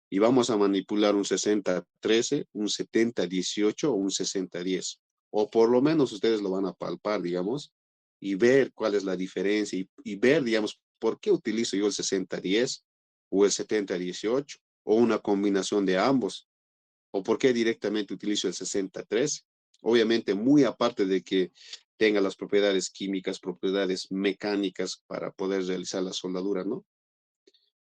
y vamos a manipular un 60-13, un 70-18 o un 60-10. O por lo menos ustedes lo van a palpar, digamos, y ver cuál es la diferencia y ver, digamos, por qué utilizo yo el 60-10 o el 70-18 o una combinación de ambos o por qué directamente utilizo el 63. Obviamente, muy aparte de que tenga las propiedades químicas, propiedades mecánicas para poder realizar la soldadura, ¿no?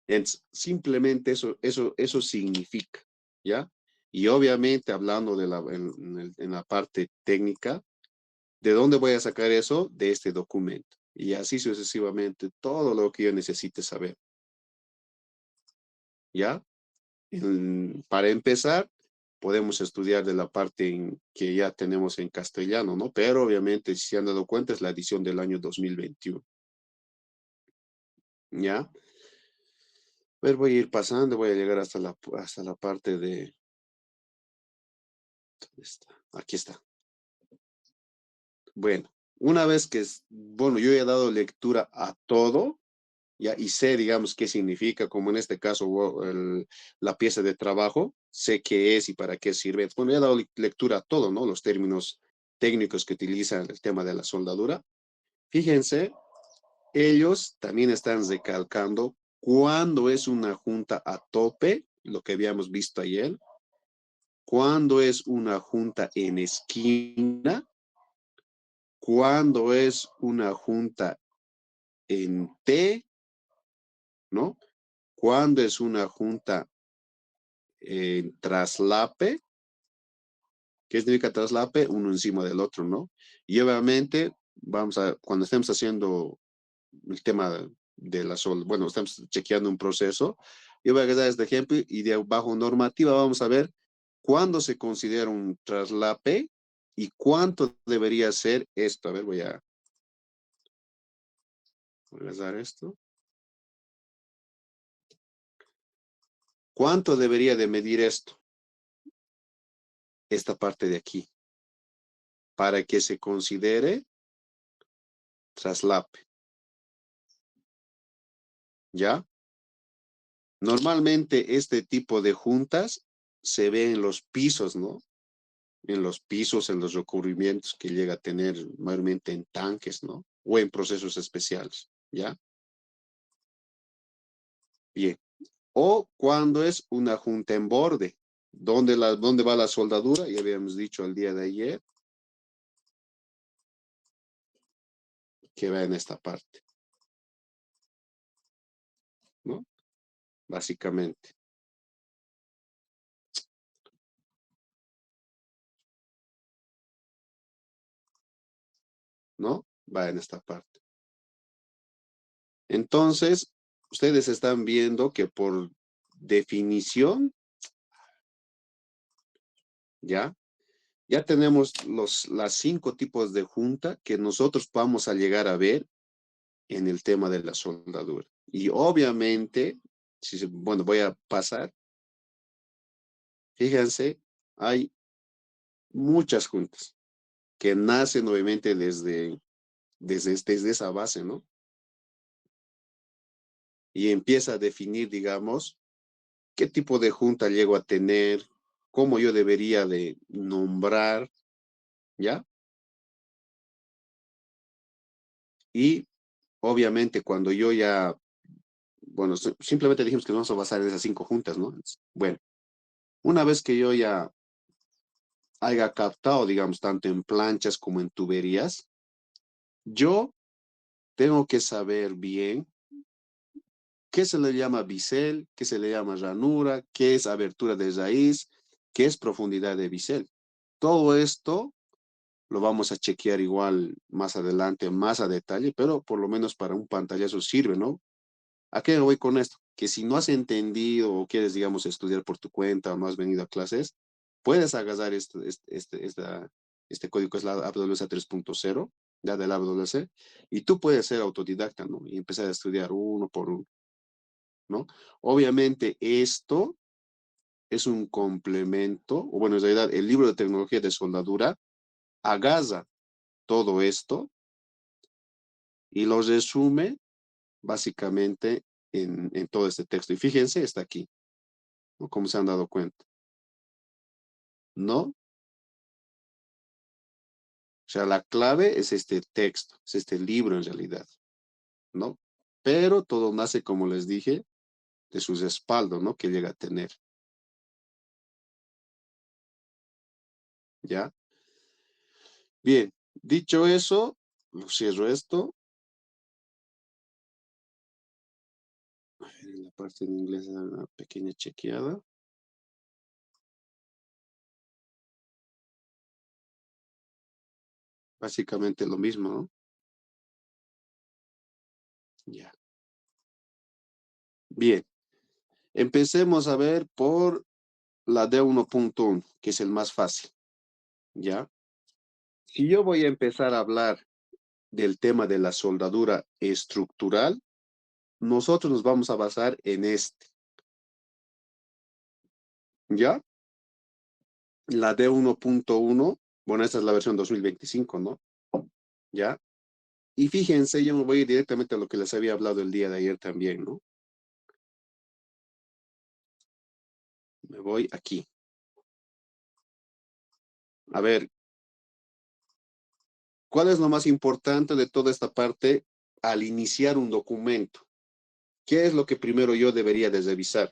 Entonces, simplemente eso significa, ¿ya? Y obviamente, hablando de en la parte técnica, ¿de dónde voy a sacar eso? De este documento. Y así sucesivamente, todo lo que yo necesite saber, ¿ya? Para empezar, podemos estudiar de la parte que ya tenemos en castellano, ¿no? Pero obviamente, si se han dado cuenta, es la edición del año 2021, ¿ya? A ver, voy a ir pasando, voy a llegar hasta la parte de... ¿Dónde está? Aquí está. Bueno, una vez que, bueno, yo he dado lectura a todo, ya, y sé, digamos, qué significa, como en este caso, la pieza de trabajo, sé qué es y para qué sirve. Bueno, he dado lectura a todo, ¿no? Los términos técnicos que utilizan el tema de la soldadura. Fíjense ellos también están recalcando cuándo es una junta a tope, lo que habíamos visto ayer, cuándo es una junta en esquina, cuándo es una junta en T, ¿no? Cuándo es una junta en traslape. ¿Qué significa traslape? Uno encima del otro, ¿no? Y obviamente, cuando estemos haciendo el tema de la sol, bueno, estamos chequeando un proceso, yo voy a dar este ejemplo y de bajo normativa vamos a ver cuándo se considera un traslape y cuánto debería ser esto. A ver, voy a dar esto. ¿Cuánto debería de medir esto? Esta parte de aquí, para que se considere traslape. ¿Ya? Normalmente este tipo de juntas se ve en los pisos, ¿no? En los pisos, en los recubrimientos que llega a tener mayormente en tanques, ¿no? O en procesos especiales, ¿ya? Bien. O cuando es una junta en borde, ¿dónde va la soldadura? Ya habíamos dicho el día de ayer que va en esta parte, ¿no? Básicamente, ¿no? Va en esta parte. Entonces, ustedes están viendo que por definición, ¿ya? Ya tenemos las 5 tipos de junta que nosotros vamos a llegar a ver en el tema de la soldadura. Y obviamente, bueno, voy a pasar. Fíjense, hay muchas juntas que nacen obviamente desde esa base, ¿no? Y empieza a definir, digamos, qué tipo de junta llego a tener, cómo yo debería de nombrar, ¿ya? Y obviamente cuando yo ya, bueno, simplemente dijimos que nos vamos a basar en esas 5 juntas, ¿no? Bueno, una vez que yo ya haya captado, digamos, tanto en planchas como en tuberías, yo tengo que saber bien qué se le llama bisel, qué se le llama ranura, qué es abertura de raíz, qué es profundidad de bisel. Todo esto lo vamos a chequear igual más adelante, más a detalle, pero por lo menos para un pantallazo sirve, ¿no? ¿A qué voy con esto? Que si no has entendido o quieres, digamos, estudiar por tu cuenta o no has venido a clases, puedes agarrar este código que es la AWS 3.0, ya del AWS, y tú puedes ser autodidacta, ¿no? Y empezar a estudiar uno por uno, ¿no? Obviamente esto es un complemento, o bueno, en realidad el libro de tecnología de soldadura agarra todo esto y lo resume básicamente en todo este texto. Y fíjense, está aquí, ¿no? Como se han dado cuenta, ¿no? O sea, la clave es este texto, es este libro en realidad, ¿no? Pero todo nace, como les dije, de sus respaldos, ¿no? Que llega a tener, ¿ya? Bien, dicho eso, lo cierro esto. A ver, en la parte en inglés, una pequeña chequeada. Básicamente lo mismo, ¿no? Ya. Bien, empecemos a ver por la D1.1, que es el más fácil, ¿ya? Si yo voy a empezar a hablar del tema de la soldadura estructural, nosotros nos vamos a basar en este, ¿ya? La D1.1, bueno, esta es la versión 2025, ¿no? ¿Ya? Y fíjense, yo me voy directamente a lo que les había hablado el día de ayer también, ¿no? Me voy aquí. A ver, ¿cuál es lo más importante de toda esta parte al iniciar un documento, ¿qué es lo que primero yo debería de revisar?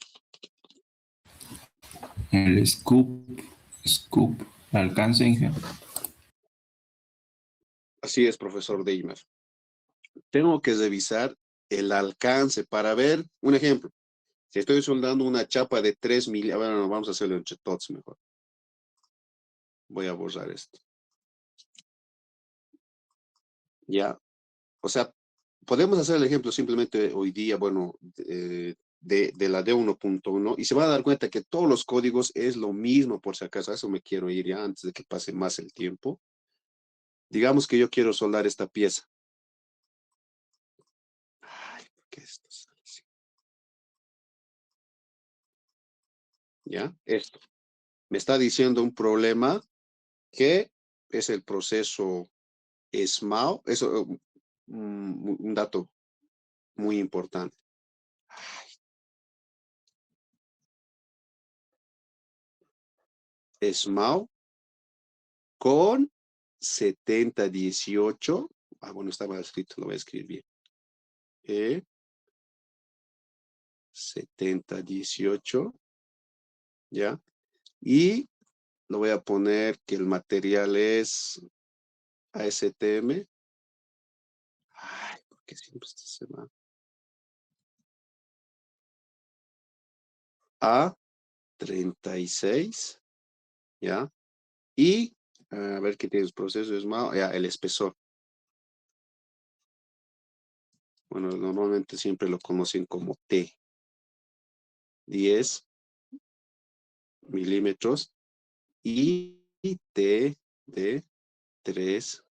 El scoop, alcance, Inge. Así es, profesor Deimer. Tengo que revisar el alcance para ver, un ejemplo, si estoy soldando una chapa de 3 milímetros, bueno, vamos a hacerlo entre todos mejor. Voy a borrar esto. Ya, o sea, podemos hacer el ejemplo simplemente hoy día, bueno, de la D1.1 y se va a dar cuenta que todos los códigos es lo mismo por si acaso. A eso me quiero ir ya antes de que pase más el tiempo. Digamos que yo quiero soldar esta pieza. Ay, ¿por qué esto sale así? ¿Ya? Esto. Me está diciendo un problema que es el proceso SMAO. Eso, un dato muy importante. SMAO con 7018. Ah, bueno, estaba escrito, lo voy a escribir bien. 7018, ¿ya? Y lo voy a poner que el material es ASTM. Ay, porque siempre se va. A36, ¿ya? Y, a ver qué tiene el proceso, es más, ya, el espesor. Bueno, normalmente siempre lo conocen como T. 10 milímetros y T de 3,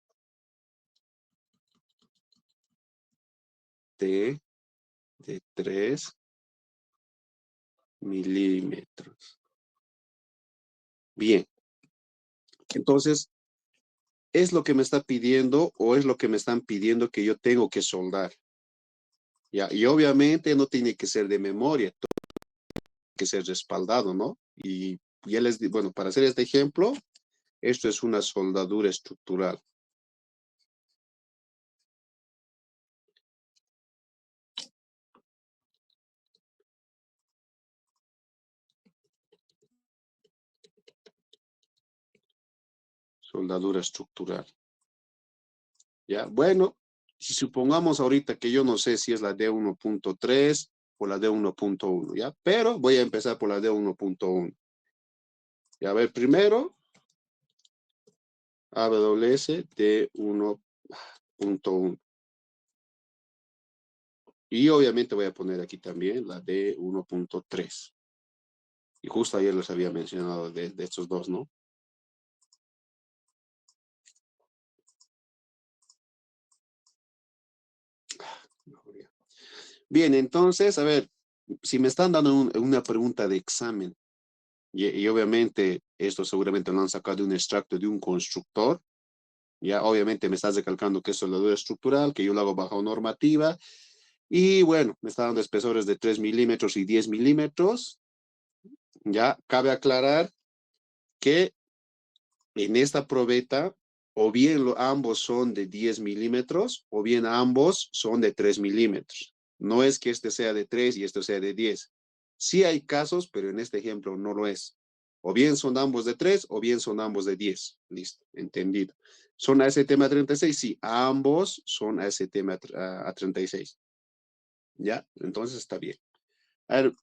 T de 3 milímetros. Bien, entonces, ¿es lo que me está pidiendo o es lo que me están pidiendo que yo tengo que soldar? ¿Ya? Y obviamente no tiene que ser de memoria, tiene que ser respaldado, ¿no? Y ya les digo, bueno, para hacer este ejemplo, esto es una soldadura estructural. Soldadura estructural. ¿Ya? Bueno, si supongamos ahorita que yo no sé si es la D1.3 o la D1.1, ¿ya? Pero voy a empezar por la D1.1. Y a ver, primero, AWS D1.1. Y obviamente voy a poner aquí también la D1.3. Y justo ayer les había mencionado de estos dos, ¿no? Bien, entonces, a ver, si me están dando una pregunta de examen, y obviamente esto seguramente lo han sacado de un extracto de un constructor, ya obviamente me estás recalcando que es soldadura estructural, que yo lo hago bajo normativa, y bueno, me está dando espesores de 3 milímetros y 10 milímetros, ya cabe aclarar que en esta probeta, o bien ambos son de 10 milímetros, o bien ambos son de 3 milímetros. No es que este sea de 3 y este sea de 10. Sí hay casos, pero en este ejemplo no lo es. O bien son ambos de 3, o bien son ambos de 10. Listo, entendido. ¿Son ASTM a 36? Sí, ambos son ASTM a 36. ¿Ya? Entonces está bien. A ver,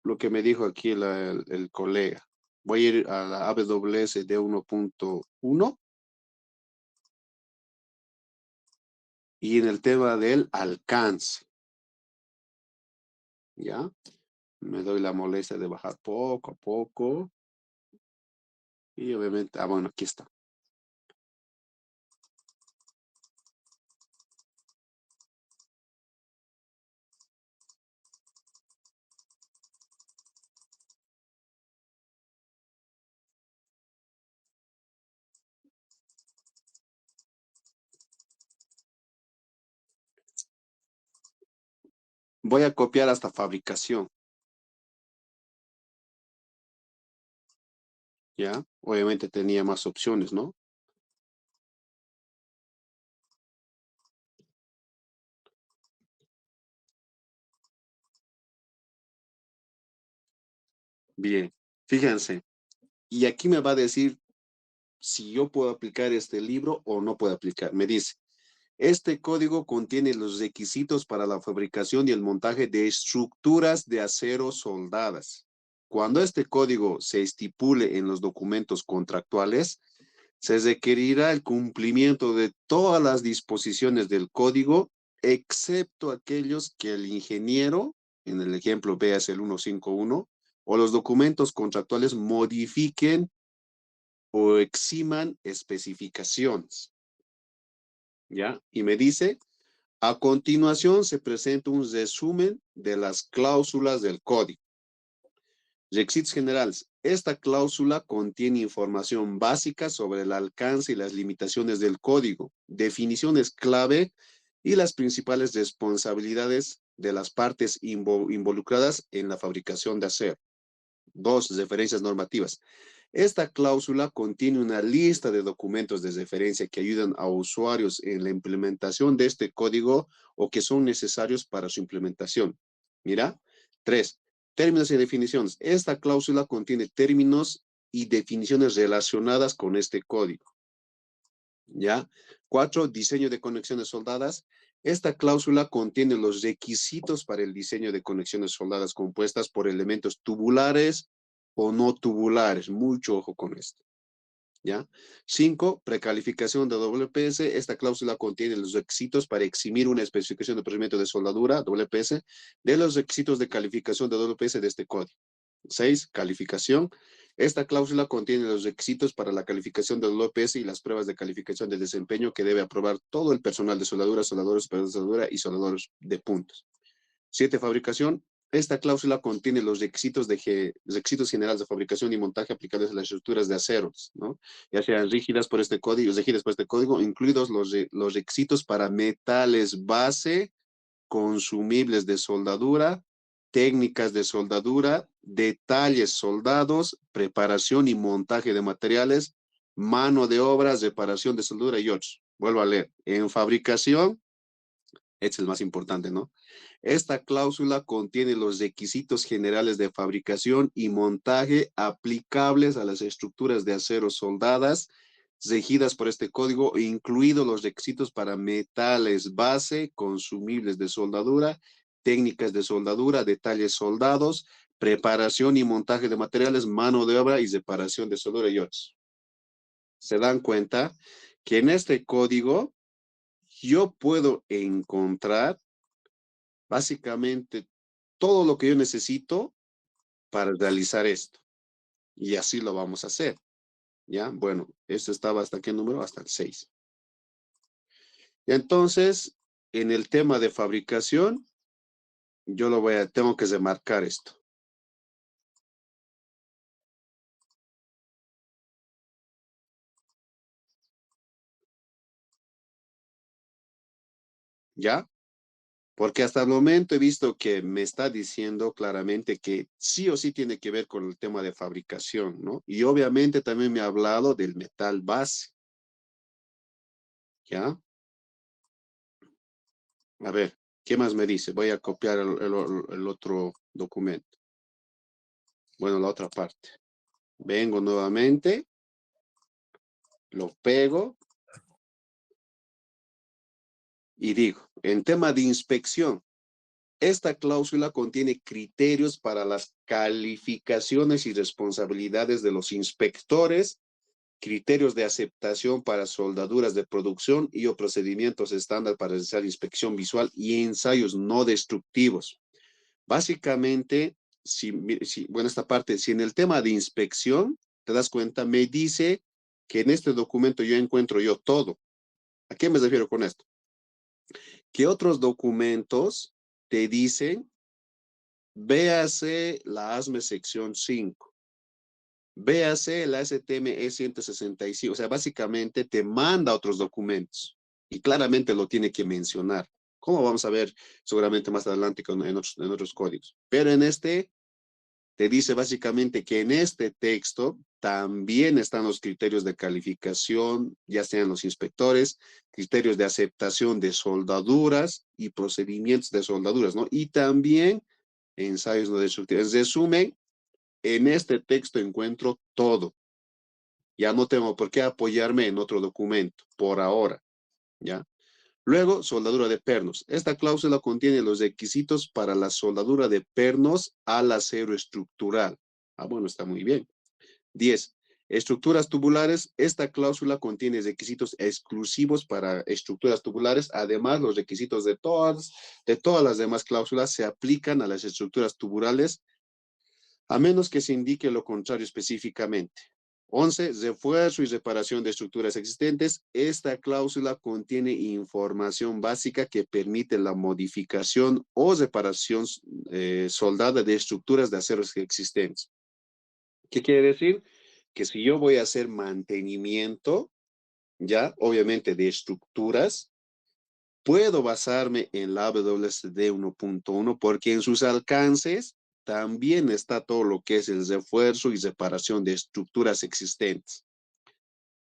lo que me dijo aquí el colega. Voy a ir a la AWS de 1.1 y en el tema del alcance, ¿ya? Me doy la molestia de bajar poco a poco y obviamente, bueno, aquí está. Voy a copiar hasta fabricación, ¿ya? Obviamente tenía más opciones, ¿no? Bien, fíjense. Y aquí me va a decir si yo puedo aplicar este libro o no puedo aplicar. Me dice, este código contiene los requisitos para la fabricación y el montaje de estructuras de acero soldadas. Cuando este código se estipule en los documentos contractuales, se requerirá el cumplimiento de todas las disposiciones del código, excepto aquellos que el ingeniero, en el ejemplo veas el 151, o los documentos contractuales modifiquen o eximan especificaciones. ¿Ya? Y me dice, a continuación se presenta un resumen de las cláusulas del código. Requisitos generales. Esta cláusula contiene información básica sobre el alcance y las limitaciones del código, definiciones clave y las principales responsabilidades de las partes involucradas en la fabricación de acero. 2. Referencias normativas. Esta cláusula contiene una lista de documentos de referencia que ayudan a usuarios en la implementación de este código o que son necesarios para su implementación. Mira. 3. Términos y definiciones. Esta cláusula contiene términos y definiciones relacionadas con este código. ¿Ya? 4. Diseño de conexiones soldadas. Esta cláusula contiene los requisitos para el diseño de conexiones soldadas compuestas por elementos tubulares o no tubulares. Mucho ojo con esto. ¿Ya? 5. Precalificación de WPS. Esta cláusula contiene los requisitos para eximir una especificación de procedimiento de soldadura, WPS, de los requisitos de calificación de WPS de este código. 6. Calificación. Esta cláusula contiene los requisitos para la calificación del WPS y las pruebas de calificación de desempeño que debe aprobar todo el personal de soldadura, soldadores superiores de soldadura y soldadores de puntos. 7. Fabricación. Esta cláusula contiene los requisitos generales de fabricación y montaje aplicables a las estructuras de aceros, ¿no? Ya sean rígidas por este código, incluidos los requisitos para metales base, consumibles de soldadura, técnicas de soldadura, detalles soldados, preparación y montaje de materiales, mano de obra, reparación de soldadura y otros. Vuelvo a leer. En fabricación, este es el más importante, ¿no? Esta cláusula contiene los requisitos generales de fabricación y montaje aplicables a las estructuras de acero soldadas, regidas por este código, incluidos los requisitos para metales base, consumibles de soldadura, técnicas de soldadura, detalles soldados, preparación y montaje de materiales, mano de obra y reparación de soldadura y otros. ¿Se dan cuenta que en este código yo puedo encontrar básicamente todo lo que yo necesito para realizar esto? Y así lo vamos a hacer. ¿Ya? Bueno, esto estaba hasta qué número? Hasta el 6. Entonces, en el tema de fabricación, yo tengo que remarcar esto. ¿Ya? Porque hasta el momento he visto que me está diciendo claramente que sí o sí tiene que ver con el tema de fabricación, ¿no? Y obviamente también me ha hablado del metal base. ¿Ya? A ver, ¿qué más me dice? Voy a copiar el otro documento. Bueno, la otra parte. Vengo nuevamente, lo pego y digo, en tema de inspección, esta cláusula contiene criterios para las calificaciones y responsabilidades de los inspectores, criterios de aceptación para soldaduras de producción y o procedimientos estándar para realizar inspección visual y ensayos no destructivos. Básicamente, bueno, esta parte, si en el tema de inspección, te das cuenta, me dice que en este documento yo encuentro yo todo. ¿A qué me refiero con esto? Que otros documentos te dicen, véase la ASME sección 5, véase la STME 165, o sea, básicamente te manda otros documentos y claramente lo tiene que mencionar. ¿Cómo vamos a ver seguramente más adelante en otros códigos? Pero en este te dice básicamente que en este texto también están los criterios de calificación, ya sean los inspectores, criterios de aceptación de soldaduras y procedimientos de soldaduras, ¿no? Y también ensayos no destructivos. En resumen, En este texto encuentro todo. Ya no tengo por qué apoyarme en otro documento, por ahora, ¿ya? Luego, soldadura de pernos. Esta cláusula contiene los requisitos para la soldadura de pernos al acero estructural. Ah, bueno, está muy bien. 10. Estructuras tubulares. Esta cláusula contiene requisitos exclusivos para estructuras tubulares. Además, los requisitos de todas las demás cláusulas se aplican a las estructuras tubulares, a menos que se indique lo contrario específicamente. 11. Refuerzo y reparación de estructuras existentes. Esta cláusula contiene información básica que permite la modificación o reparación soldada de estructuras de aceros existentes. ¿Qué quiere decir? Que si yo voy a hacer mantenimiento, ya, obviamente de estructuras, puedo basarme en la WSD 1.1 porque en sus alcances también está todo lo que es el refuerzo y reparación de estructuras existentes.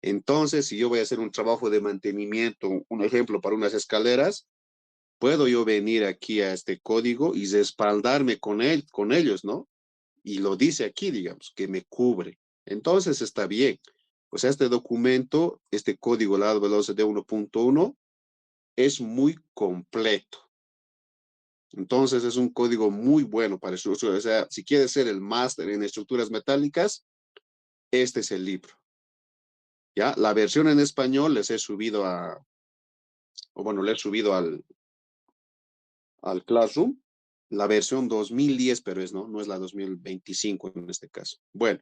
Entonces, si yo voy a hacer un trabajo de mantenimiento, un ejemplo para unas escaleras, puedo yo venir aquí a este código y respaldarme con ellos, ¿no? Y lo dice aquí, digamos, que me cubre. Entonces está bien. O sea, este documento, este código, la WSD 1.1, es muy completo. Entonces es un código muy bueno para eso. O sea, si quieres ser el máster en estructuras metálicas, este es el libro. ¿Ya? La versión en español les he subido le he subido al Classroom. La versión 2010, pero no es la 2025 en este caso. Bueno,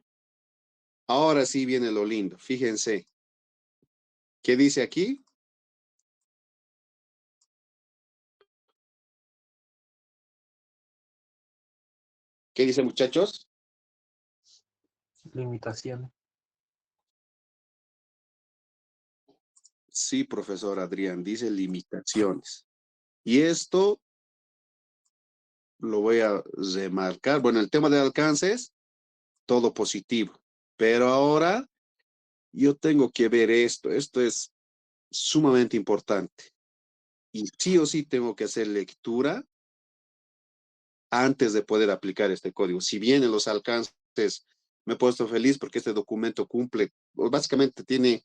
ahora sí viene lo lindo. Fíjense. ¿Qué dice aquí? ¿Qué dice, muchachos? Limitación. Sí, profesor Adrián, dice limitaciones. Y esto lo voy a remarcar. Bueno, el tema de alcances, todo positivo. Pero ahora yo tengo que ver esto. Esto es sumamente importante. Y sí o sí tengo que hacer lectura antes de poder aplicar este código. Si bien en los alcances me he puesto feliz porque este documento cumple, básicamente tiene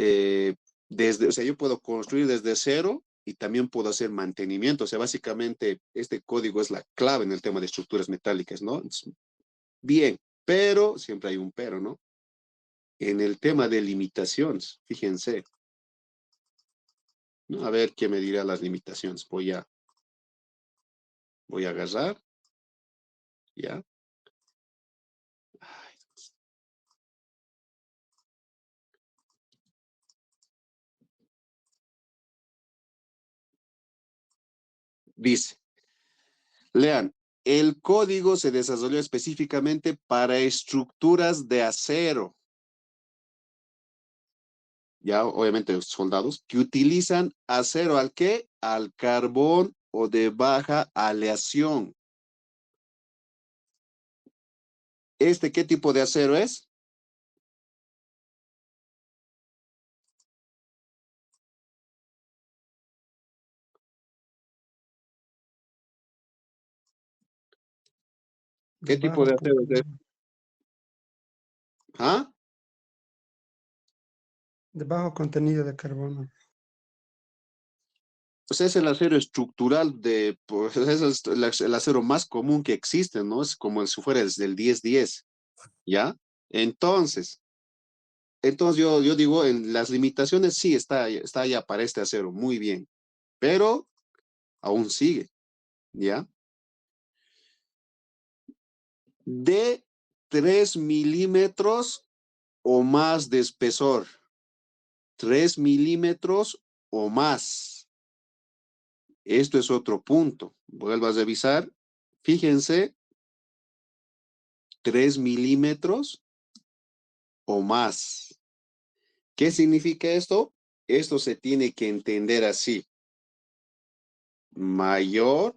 o sea, yo puedo construir desde cero y también puedo hacer mantenimiento. O sea, básicamente este código es la clave en el tema de estructuras metálicas, ¿no? Bien, pero siempre hay un pero, ¿no? En el tema de limitaciones, fíjense, ¿no? A ver qué me dirá las limitaciones. Voy a agarrar, ¿ya? Ay, dice, lean, el código se desarrolló específicamente para estructuras de acero, ya obviamente soldados, que utilizan acero ¿al qué? Al carbón o de baja aleación. ¿Este qué tipo de acero es? De ¿Qué tipo bajo de acero es? contenido, ¿Ah? de bajo contenido de carbono. Pues es el acero estructural pues es el acero más común que existe, ¿no? Es como si fuera el del 10-10, ¿ya? Entonces, yo digo, en las limitaciones sí está ya para este acero, muy bien, pero aún sigue, ¿ya? De 3 milímetros o más de espesor, 3 milímetros o más. Esto es otro punto. Vuelvo a revisar. Fíjense, 3 milímetros o más. ¿Qué significa esto? Esto se tiene que entender así. Mayor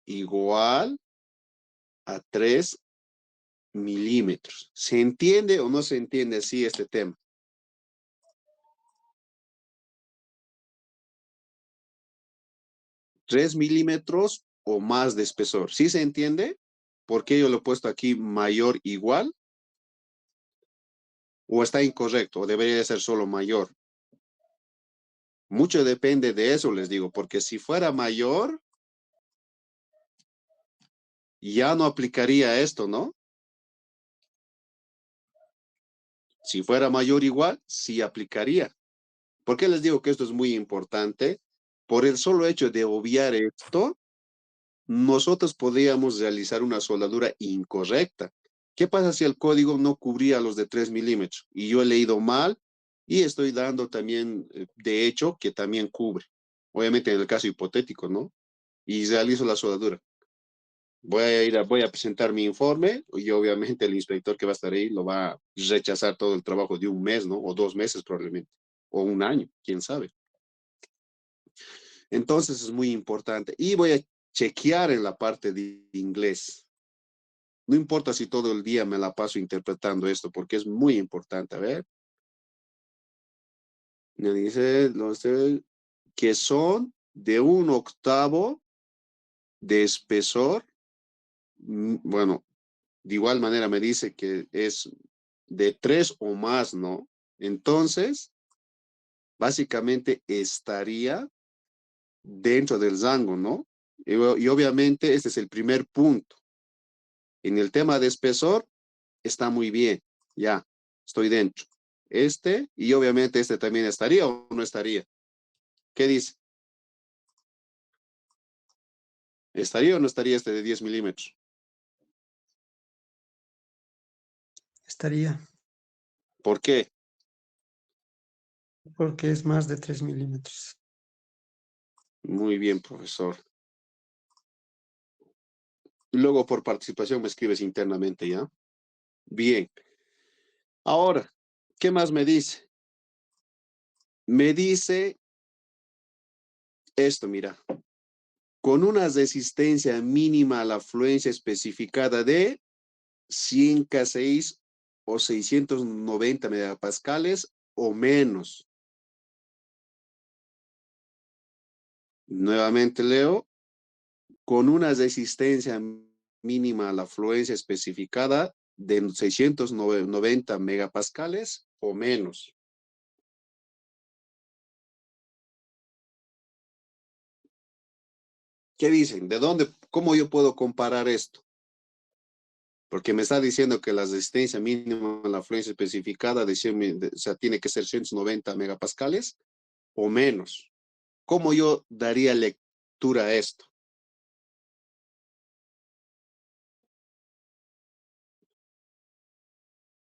igual a 3 milímetros. ¿Se entiende o no se entiende así este tema? 3 milímetros o más de espesor. ¿Sí se entiende? ¿Por qué yo lo he puesto aquí mayor igual? ¿O está incorrecto? ¿O debería de ser solo mayor? Mucho depende de eso, les digo, porque si fuera mayor, ya no aplicaría esto, ¿no? Si fuera mayor igual, sí aplicaría. ¿Por qué les digo que esto es muy importante? Por el solo hecho de obviar esto, nosotros podríamos realizar una soldadura incorrecta. ¿Qué pasa si el código no cubría los de 3 milímetros? Y yo he leído mal y estoy dando también, de hecho, que también cubre. Obviamente en el caso hipotético, ¿no? Y realizo la soldadura. Voy a presentar mi informe y obviamente el inspector que va a estar ahí lo va a rechazar todo el trabajo de un mes, ¿no? O 2 meses probablemente. O un año, quién sabe. Entonces es muy importante. Y voy a chequear en la parte de inglés. No importa si todo el día me la paso interpretando esto, porque es muy importante. A ver. Me dice que son de 1/8 de espesor. Bueno, de igual manera me dice que es de 3 o más, ¿no? Entonces, básicamente estaría dentro del rango, ¿no? Y obviamente este es el primer punto. En el tema de espesor, está muy bien. Ya, estoy dentro. Y obviamente este también estaría o no estaría. ¿Qué dice? ¿Estaría o no estaría este de 10 milímetros? Estaría, ¿Por qué? porque es más de 3 milímetros. Muy bien, profesor. Luego por participación me escribes internamente, ¿ya? Bien. Ahora, ¿qué más me dice? Me dice esto, mira. Con una resistencia mínima a la afluencia especificada de 100 K6 o 690 megapascales o menos. Nuevamente leo, con una resistencia mínima a la afluencia especificada de 690 megapascales o menos. ¿Qué dicen? ¿De dónde? ¿Cómo yo puedo comparar esto? Porque me está diciendo que la resistencia mínima a la afluencia especificada o sea, tiene que ser 190 megapascales o menos. ¿Cómo yo daría lectura a esto?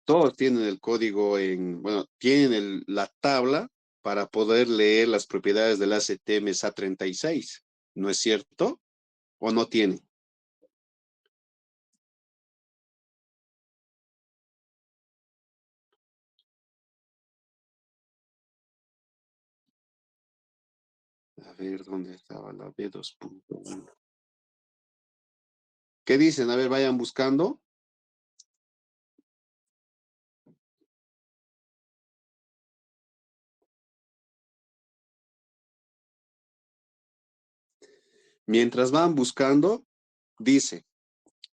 Todos tienen el código bueno, tienen la tabla para poder leer las propiedades del ACTM SA36, ¿no es cierto? ¿O no tienen? A ver, ¿dónde estaba la B2.1? ¿Qué dicen? A ver, vayan buscando. Mientras van buscando, dice,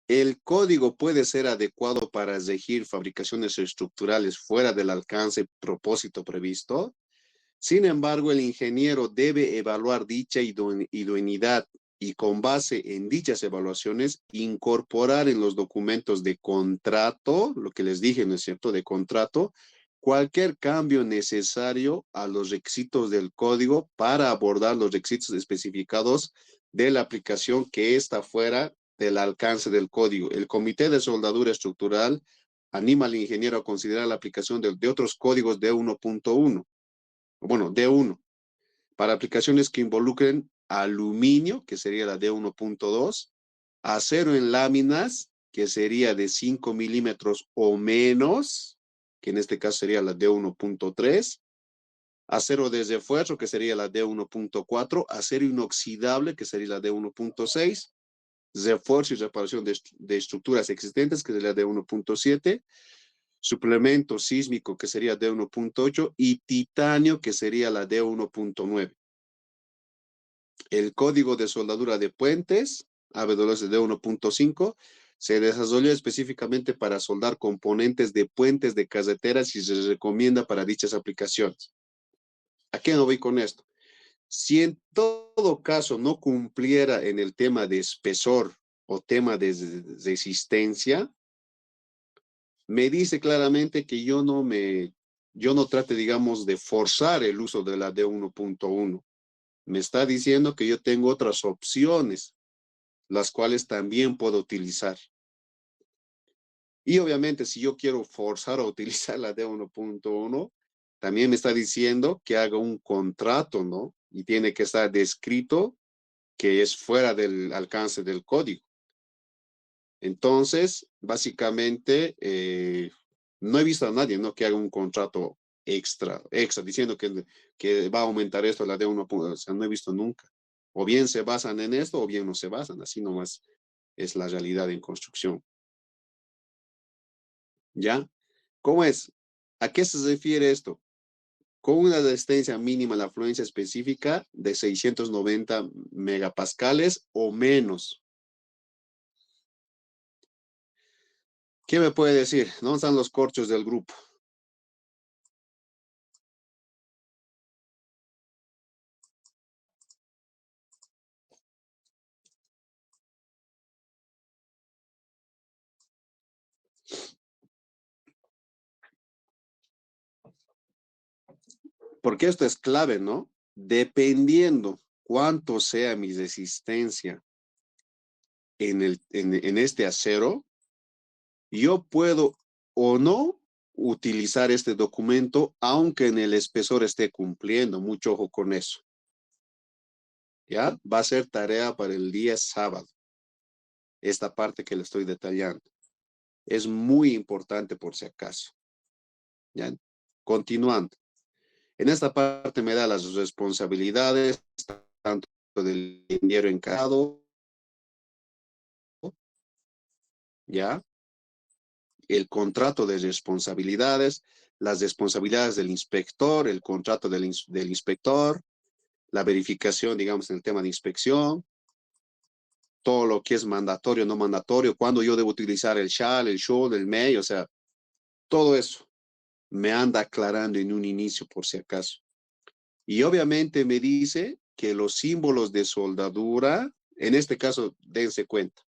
el código puede ser adecuado para regir fabricaciones estructurales fuera del alcance propósito previsto. Sin embargo, el ingeniero debe evaluar dicha idoneidad y con base en dichas evaluaciones, incorporar en los documentos de contrato, lo que les dije, ¿no es cierto?, de contrato, cualquier cambio necesario a los requisitos del código para abordar los requisitos especificados de la aplicación que está fuera del alcance del código. El Comité de Soldadura Estructural anima al ingeniero a considerar la aplicación de otros códigos de 1.1. Bueno, D1, para aplicaciones que involucren aluminio, que sería la D1.2, acero en láminas, que sería de 5 milímetros o menos, que en este caso sería la D1.3, acero de refuerzo, que sería la D1.4, acero inoxidable, que sería la D1.6, refuerzo y reparación de estructuras existentes, que sería la D1.7, suplemento sísmico, que sería D1.8, y titanio, que sería la D1.9. El código de soldadura de puentes AWS de 1.5, se desarrolló específicamente para soldar componentes de puentes de carreteras y se recomienda para dichas aplicaciones. ¿A qué me voy con esto? Si en todo caso no cumpliera en el tema de espesor o tema de resistencia, me dice claramente que yo no trate, digamos, de forzar el uso de la D1.1. Me está diciendo que yo tengo otras opciones, las cuales también puedo utilizar. Y obviamente, si yo quiero forzar a utilizar la D1.1, también me está diciendo que haga un contrato, ¿no? Y tiene que estar descrito que es fuera del alcance del código. Entonces, básicamente, no he visto a nadie, ¿no?, que haga un contrato extra, diciendo que va a aumentar esto la D1, o sea, no he visto nunca. O bien se basan en esto, o bien no se basan, así nomás es la realidad en construcción. ¿Ya? ¿Cómo es? ¿A qué se refiere esto? Con una resistencia mínima a la afluencia específica de 690 megapascales o menos. ¿Qué me puede decir? ¿Dónde están los corchos del grupo? Porque esto es clave, ¿no? Dependiendo cuánto sea mi resistencia en este acero, yo puedo o no utilizar este documento, aunque en el espesor esté cumpliendo. Mucho ojo con eso. ¿Ya? Va a ser tarea para el día sábado. Esta parte que le estoy detallando. Es muy importante por si acaso. ¿Ya? Continuando. En esta parte me da las responsabilidades, tanto del ingeniero encargado, ¿ya? El contrato de responsabilidades, las responsabilidades del inspector, el contrato del inspector, la verificación, digamos, en el tema de inspección, todo lo que es mandatorio, no mandatorio, cuándo yo debo utilizar el shall, el should, el may, o sea, todo eso me anda aclarando en un inicio por si acaso. Y obviamente me dice que los símbolos de soldadura, en este caso, dense cuenta,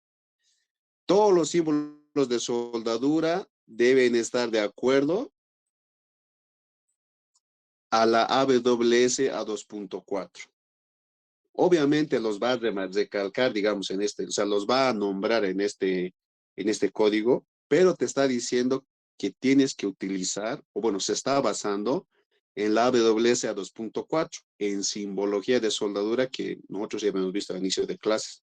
todos los símbolos de soldadura deben estar de acuerdo a la AWS a 2.4. Obviamente los va a recalcar, digamos, o sea, los va a nombrar en este código, pero te está diciendo que tienes que utilizar, o bueno, se está basando en la AWS a 2.4, en simbología de soldadura que nosotros ya hemos visto al inicio de clases.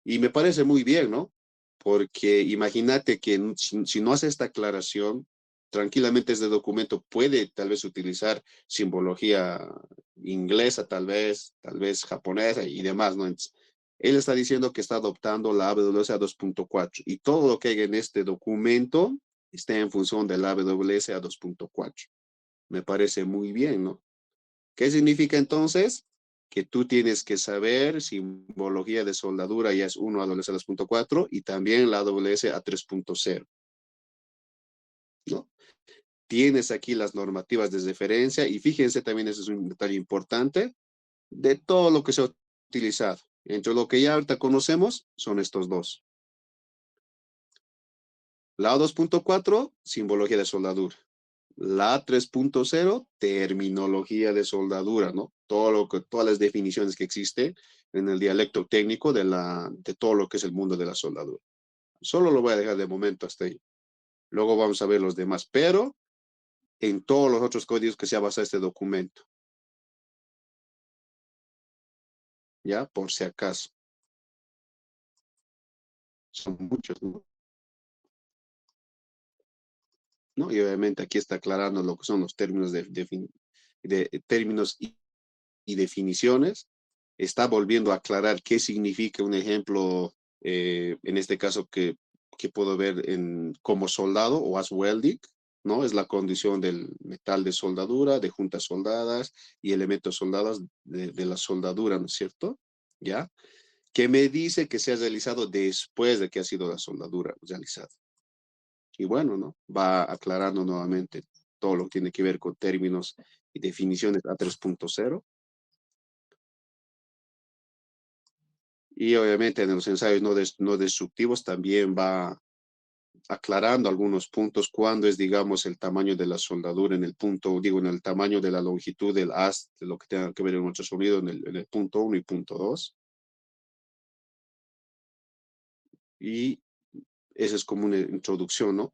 Y me parece muy bien, ¿no? Porque imagínate que si no hace esta aclaración, tranquilamente este documento puede tal vez utilizar simbología inglesa, tal vez japonesa y demás, ¿no? Entonces, él está diciendo que está adoptando la AWS a 2.4 y todo lo que hay en este documento está en función de la AWS a 2.4. Me parece muy bien, ¿no? ¿Qué significa entonces? Que tú tienes que saber simbología de soldadura, ya es 1 AWS a 2.4 y también la AWS a 3.0, ¿no? Tienes aquí las normativas de referencia y fíjense también, ese es un detalle importante, de todo lo que se ha utilizado. Entre lo que ya ahorita conocemos son estos dos. La 2.4, simbología de soldadura. La 3.0, terminología de soldadura, ¿no? Todas las definiciones que existen en el dialecto técnico de todo lo que es el mundo de la soldadura. Solo lo voy a dejar de momento hasta ahí. Luego vamos a ver los demás, pero en todos los otros códigos que se ha basado este documento. ¿Ya? Por si acaso. Son muchos, ¿no? ¿No? Y obviamente aquí está aclarando lo que son los términos términos y definiciones. Está volviendo a aclarar qué significa un ejemplo, en este caso que puedo ver como soldado o as welding, ¿no? Es la condición del metal de soldadura, de juntas soldadas y elementos soldados de la soldadura, ¿no es cierto? ¿Ya? que me dice que se ha realizado después de que ha sido la soldadura realizada. Y bueno, ¿no? Va aclarando nuevamente todo lo que tiene que ver con términos y definiciones a 3.0. Y obviamente en los ensayos no destructivos también va aclarando algunos puntos cuando es, digamos, el tamaño de la soldadura en el punto, digo, en el tamaño de la longitud del haz, de lo que tenga que ver en nuestro sonido en el punto 1 y punto 2. Y esa es como una introducción, ¿no?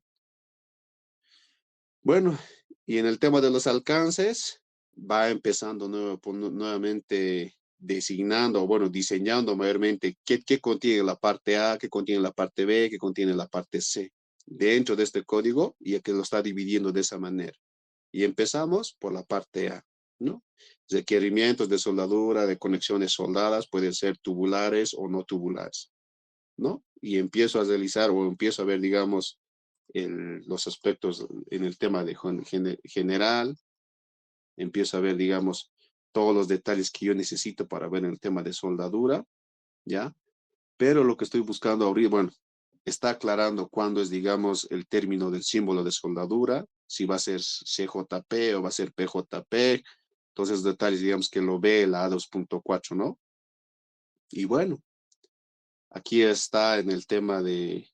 Bueno, y en el tema de los alcances, va empezando nuevamente designando, o bueno, diseñando mayormente qué contiene la parte A, qué contiene la parte B, qué contiene la parte C dentro de este código y que lo está dividiendo de esa manera. Y empezamos por la parte A, ¿no? Requerimientos de soldadura, de conexiones soldadas, pueden ser tubulares o no tubulares, ¿no? Y empiezo a realizar o empiezo a ver, digamos, los aspectos en el tema de general, empiezo a ver, digamos, todos los detalles que yo necesito para ver en el tema de soldadura, ¿ya? Pero lo que estoy buscando ahorita, bueno, está aclarando cuándo es, digamos, el término del símbolo de soldadura, si va a ser CJP o va a ser PJP, entonces detalles, digamos, que lo ve la A2.4, ¿no? Y bueno, aquí está en el tema de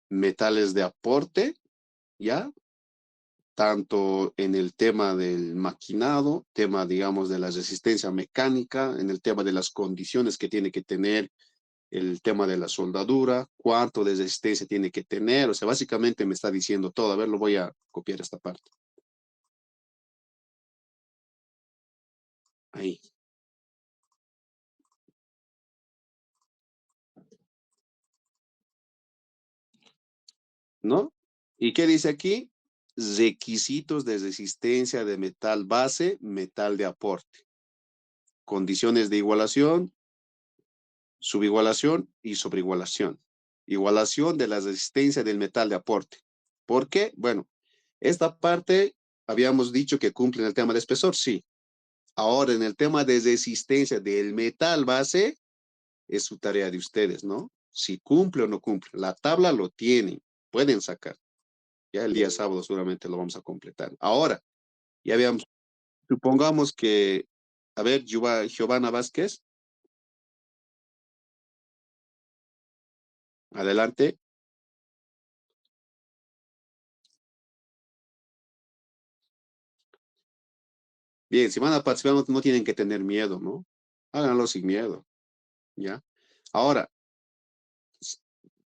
metales de aporte, ¿ya? Tanto en el tema del maquinado, tema, digamos, de la resistencia mecánica, en el tema de las condiciones que tiene que tener el tema de la soldadura, cuánto de resistencia tiene que tener, o sea, básicamente me está diciendo todo. A ver, lo voy a copiar esta parte. Ahí. ¿No? ¿Y qué dice aquí? Requisitos de resistencia de metal base, metal de aporte. Condiciones de igualación, subigualación y sobreigualación. Igualación de la resistencia del metal de aporte. ¿Por qué? Bueno, esta parte habíamos dicho que cumple en el tema de espesor, sí. Ahora, en el tema de resistencia del metal base, es su tarea de ustedes, ¿no? Si cumple o no cumple. La tabla lo tienen, pueden sacar. Ya el día sábado seguramente lo vamos a completar. Ahora, ya veamos, supongamos que, a ver, Giovanna Vázquez, adelante. Bien, si van a participar no tienen que tener miedo, ¿no? Háganlo sin miedo, ¿ya? Ahora,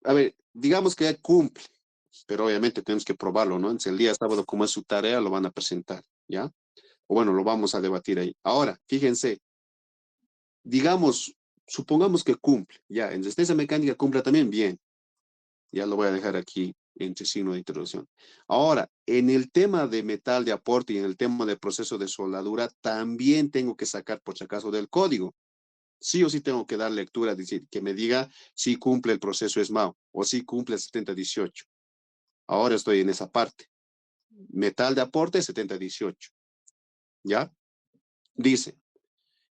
a ver, digamos que cumple, pero obviamente tenemos que probarlo, ¿no? Entonces el día sábado, como es su tarea, lo van a presentar, ¿ya? O bueno, lo vamos a debatir ahí. Ahora, fíjense, digamos, supongamos que cumple, ya, en resistencia mecánica cumple también, bien. Ya lo voy a dejar aquí entre signo de interrogación. Ahora, en el tema de metal de aporte y en el tema de proceso de soldadura, también tengo que sacar, por si acaso, del código. Sí o sí tengo que dar lectura, decir, que me diga si cumple el proceso SMAO o si cumple el 7018. Ahora estoy en esa parte. Metal de aporte 7018. ¿Ya? Dice,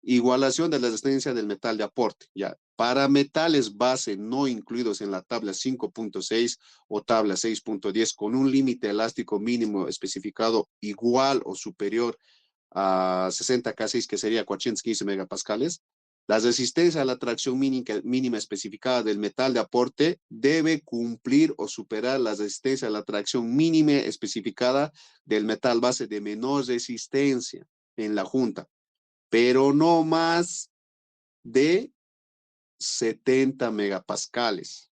igualación de la resistencia del metal de aporte. Ya. Para metales base no incluidos en la tabla 5.6 o tabla 6.10 con un límite elástico mínimo especificado igual o superior a 60K6, que sería 415 megapascales, la resistencia a la tracción mínima especificada del metal de aporte debe cumplir o superar la resistencia a la tracción mínima especificada del metal base de menor resistencia en la junta, pero no más de 70 megapascales.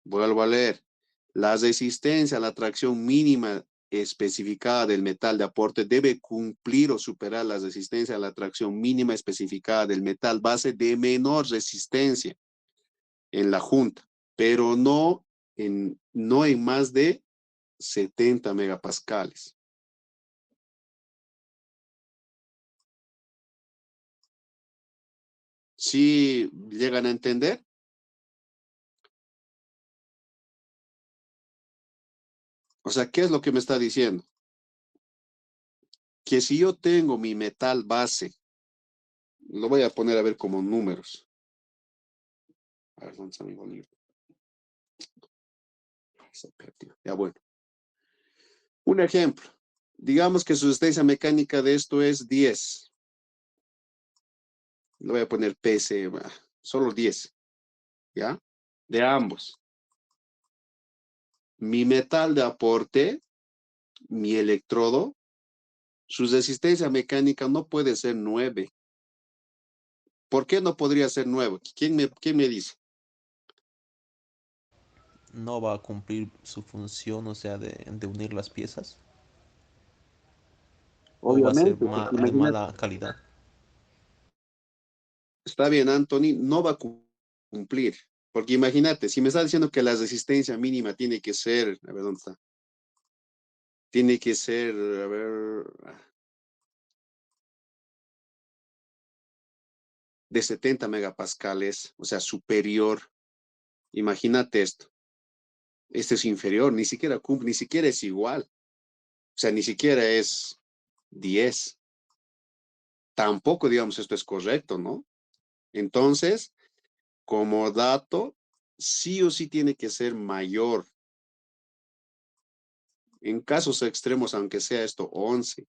Vuelvo a leer. La resistencia a la tracción mínima especificada del metal de aporte debe cumplir o superar la resistencia a la tracción mínima especificada del metal base de menor resistencia en la junta, pero no en más de 70 megapascales. ¿Sí llegan a entender? O sea, ¿qué es lo que me está diciendo? Que si yo tengo mi metal base lo voy a poner a ver como números. A ver, ¿dónde está mi bolígrafo? Se perdió. Ya bueno. Un ejemplo. Digamos que su resistencia mecánica de esto es 10. Le voy a poner PC, solo 10. ¿Ya? De ambos. Mi metal de aporte, mi electrodo, su resistencia mecánica no puede ser 9. ¿Por qué no podría ser 9? ¿Quién me dice? No va a cumplir su función, o sea, de unir las piezas. O va a ser Obviamente, porque de imagínate, mala calidad. está bien, Anthony, no va a cumplir. Porque imagínate, si me está diciendo que la resistencia mínima tiene que ser, a ver, ¿dónde está? Tiene que ser, a ver, de 70 megapascales, o sea, superior. Imagínate esto. Este es inferior, ni siquiera cumple, ni siquiera es igual. O sea, ni siquiera es 10. Tampoco, digamos, esto es correcto, ¿no? Entonces, como dato, sí o sí tiene que ser mayor. En casos extremos, aunque sea esto 11.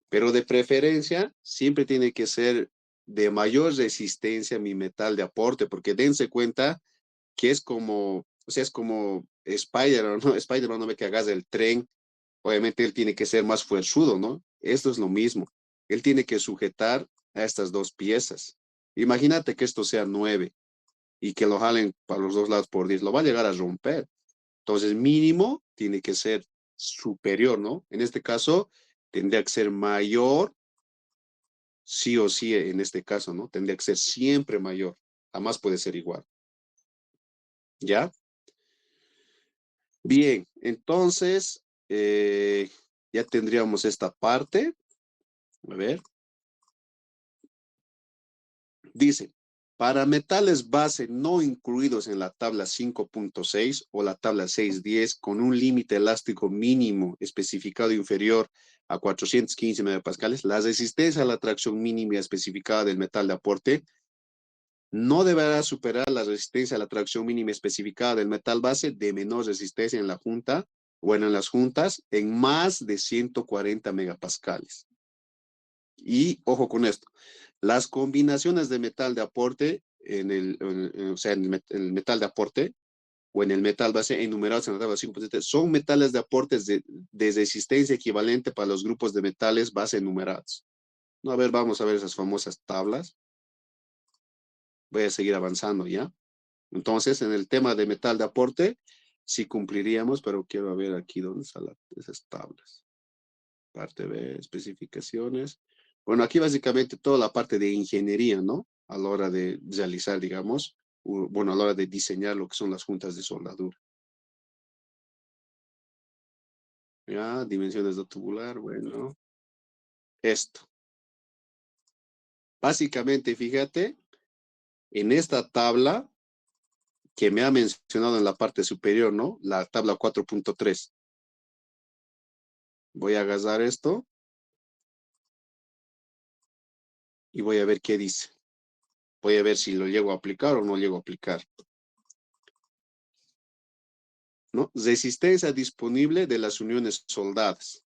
Pero de preferencia, siempre tiene que ser de mayor resistencia mi metal de aporte, porque dense cuenta que es como, o sea, es como Spider-Man, ¿no? Spider-Man no ve que hagas el tren, obviamente él tiene que ser más fuerzudo, ¿no? Esto es lo mismo. Él tiene que sujetar a estas dos piezas. Imagínate que esto sea 9 y que lo jalen para los dos lados por 10, lo va a llegar a romper. Entonces, mínimo tiene que ser superior, ¿no? En este caso, tendría que ser mayor, sí o sí, en este caso, ¿no? Tendría que ser siempre mayor. Jamás puede ser igual. ¿Ya? Bien, entonces, ya tendríamos esta parte. A ver. Dice, para metales base no incluidos en la tabla 5.6 o la tabla 6.10 con un límite elástico mínimo especificado inferior a 415 megapascales, la resistencia a la tracción mínima especificada del metal de aporte no deberá superar la resistencia a la tracción mínima especificada del metal base de menor resistencia en la junta o en las juntas en más de 140 megapascales. Y ojo con esto, las combinaciones de metal de aporte o sea, en el metal de aporte o en el metal base enumerados en la tabla 5.7 son metales de aportes de resistencia equivalente para los grupos de metales base enumerados. No, a ver, vamos a ver esas famosas tablas. Voy a seguir avanzando, ¿ya? Entonces, en el tema de metal de aporte, sí cumpliríamos, pero quiero ver aquí dónde están esas tablas. Parte B, especificaciones. Bueno, aquí básicamente toda la parte de ingeniería, ¿no? A la hora de realizar, digamos, bueno, a la hora de diseñar lo que son las juntas de soldadura. Ya, dimensiones de tubular, bueno. Esto. Básicamente, fíjate, en esta tabla que me ha mencionado en la parte superior, ¿no? La tabla 4.3. Voy a agarrar esto y voy a ver qué dice. Voy a ver si lo llego a aplicar o no llego a aplicar. ¿No? Resistencia disponible de las uniones soldadas.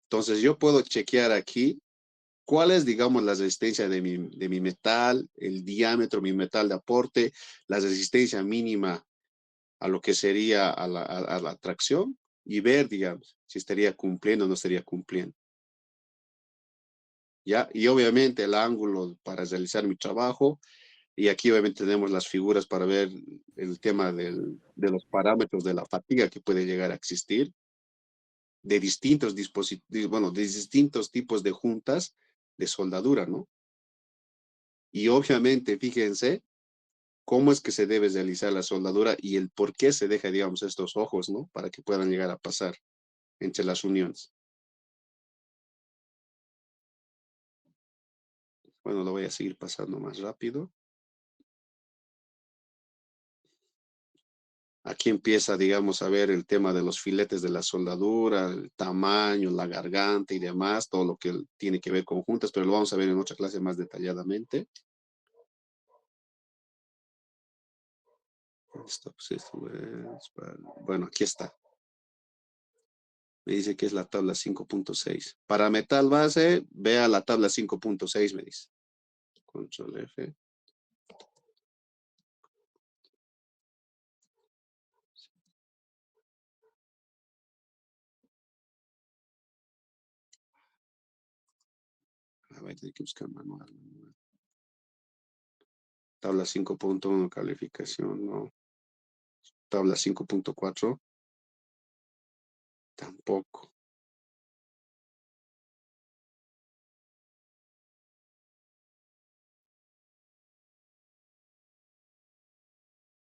Entonces yo puedo chequear aquí cuál es, digamos, la resistencia de mi metal, el diámetro, mi metal de aporte, la resistencia mínima a lo que sería a la tracción y ver, digamos, si estaría cumpliendo o no estaría cumpliendo. ¿Ya? Y obviamente el ángulo para realizar mi trabajo. Y aquí obviamente tenemos las figuras para ver el tema de los parámetros de la fatiga que puede llegar a existir, de distintos dispositivos, bueno, de distintos tipos de juntas de soldadura, ¿no? Y obviamente, fíjense cómo es que se debe realizar la soldadura y el por qué se deja, digamos, estos ojos, ¿no? Para que puedan llegar a pasar entre las uniones. Bueno, lo voy a seguir pasando más rápido. Aquí empieza, digamos, a ver el tema de los filetes de la soldadura, el tamaño, la garganta y demás, todo lo que tiene que ver con juntas, pero lo vamos a ver en otra clase más detalladamente. Bueno, aquí está. Me dice que es la tabla 5.6. Para metal base, vea la tabla 5.6, me dice. Control F. A ver, hay que buscar manual. Tabla 5.1, calificación, no. Tabla 5.4, tampoco.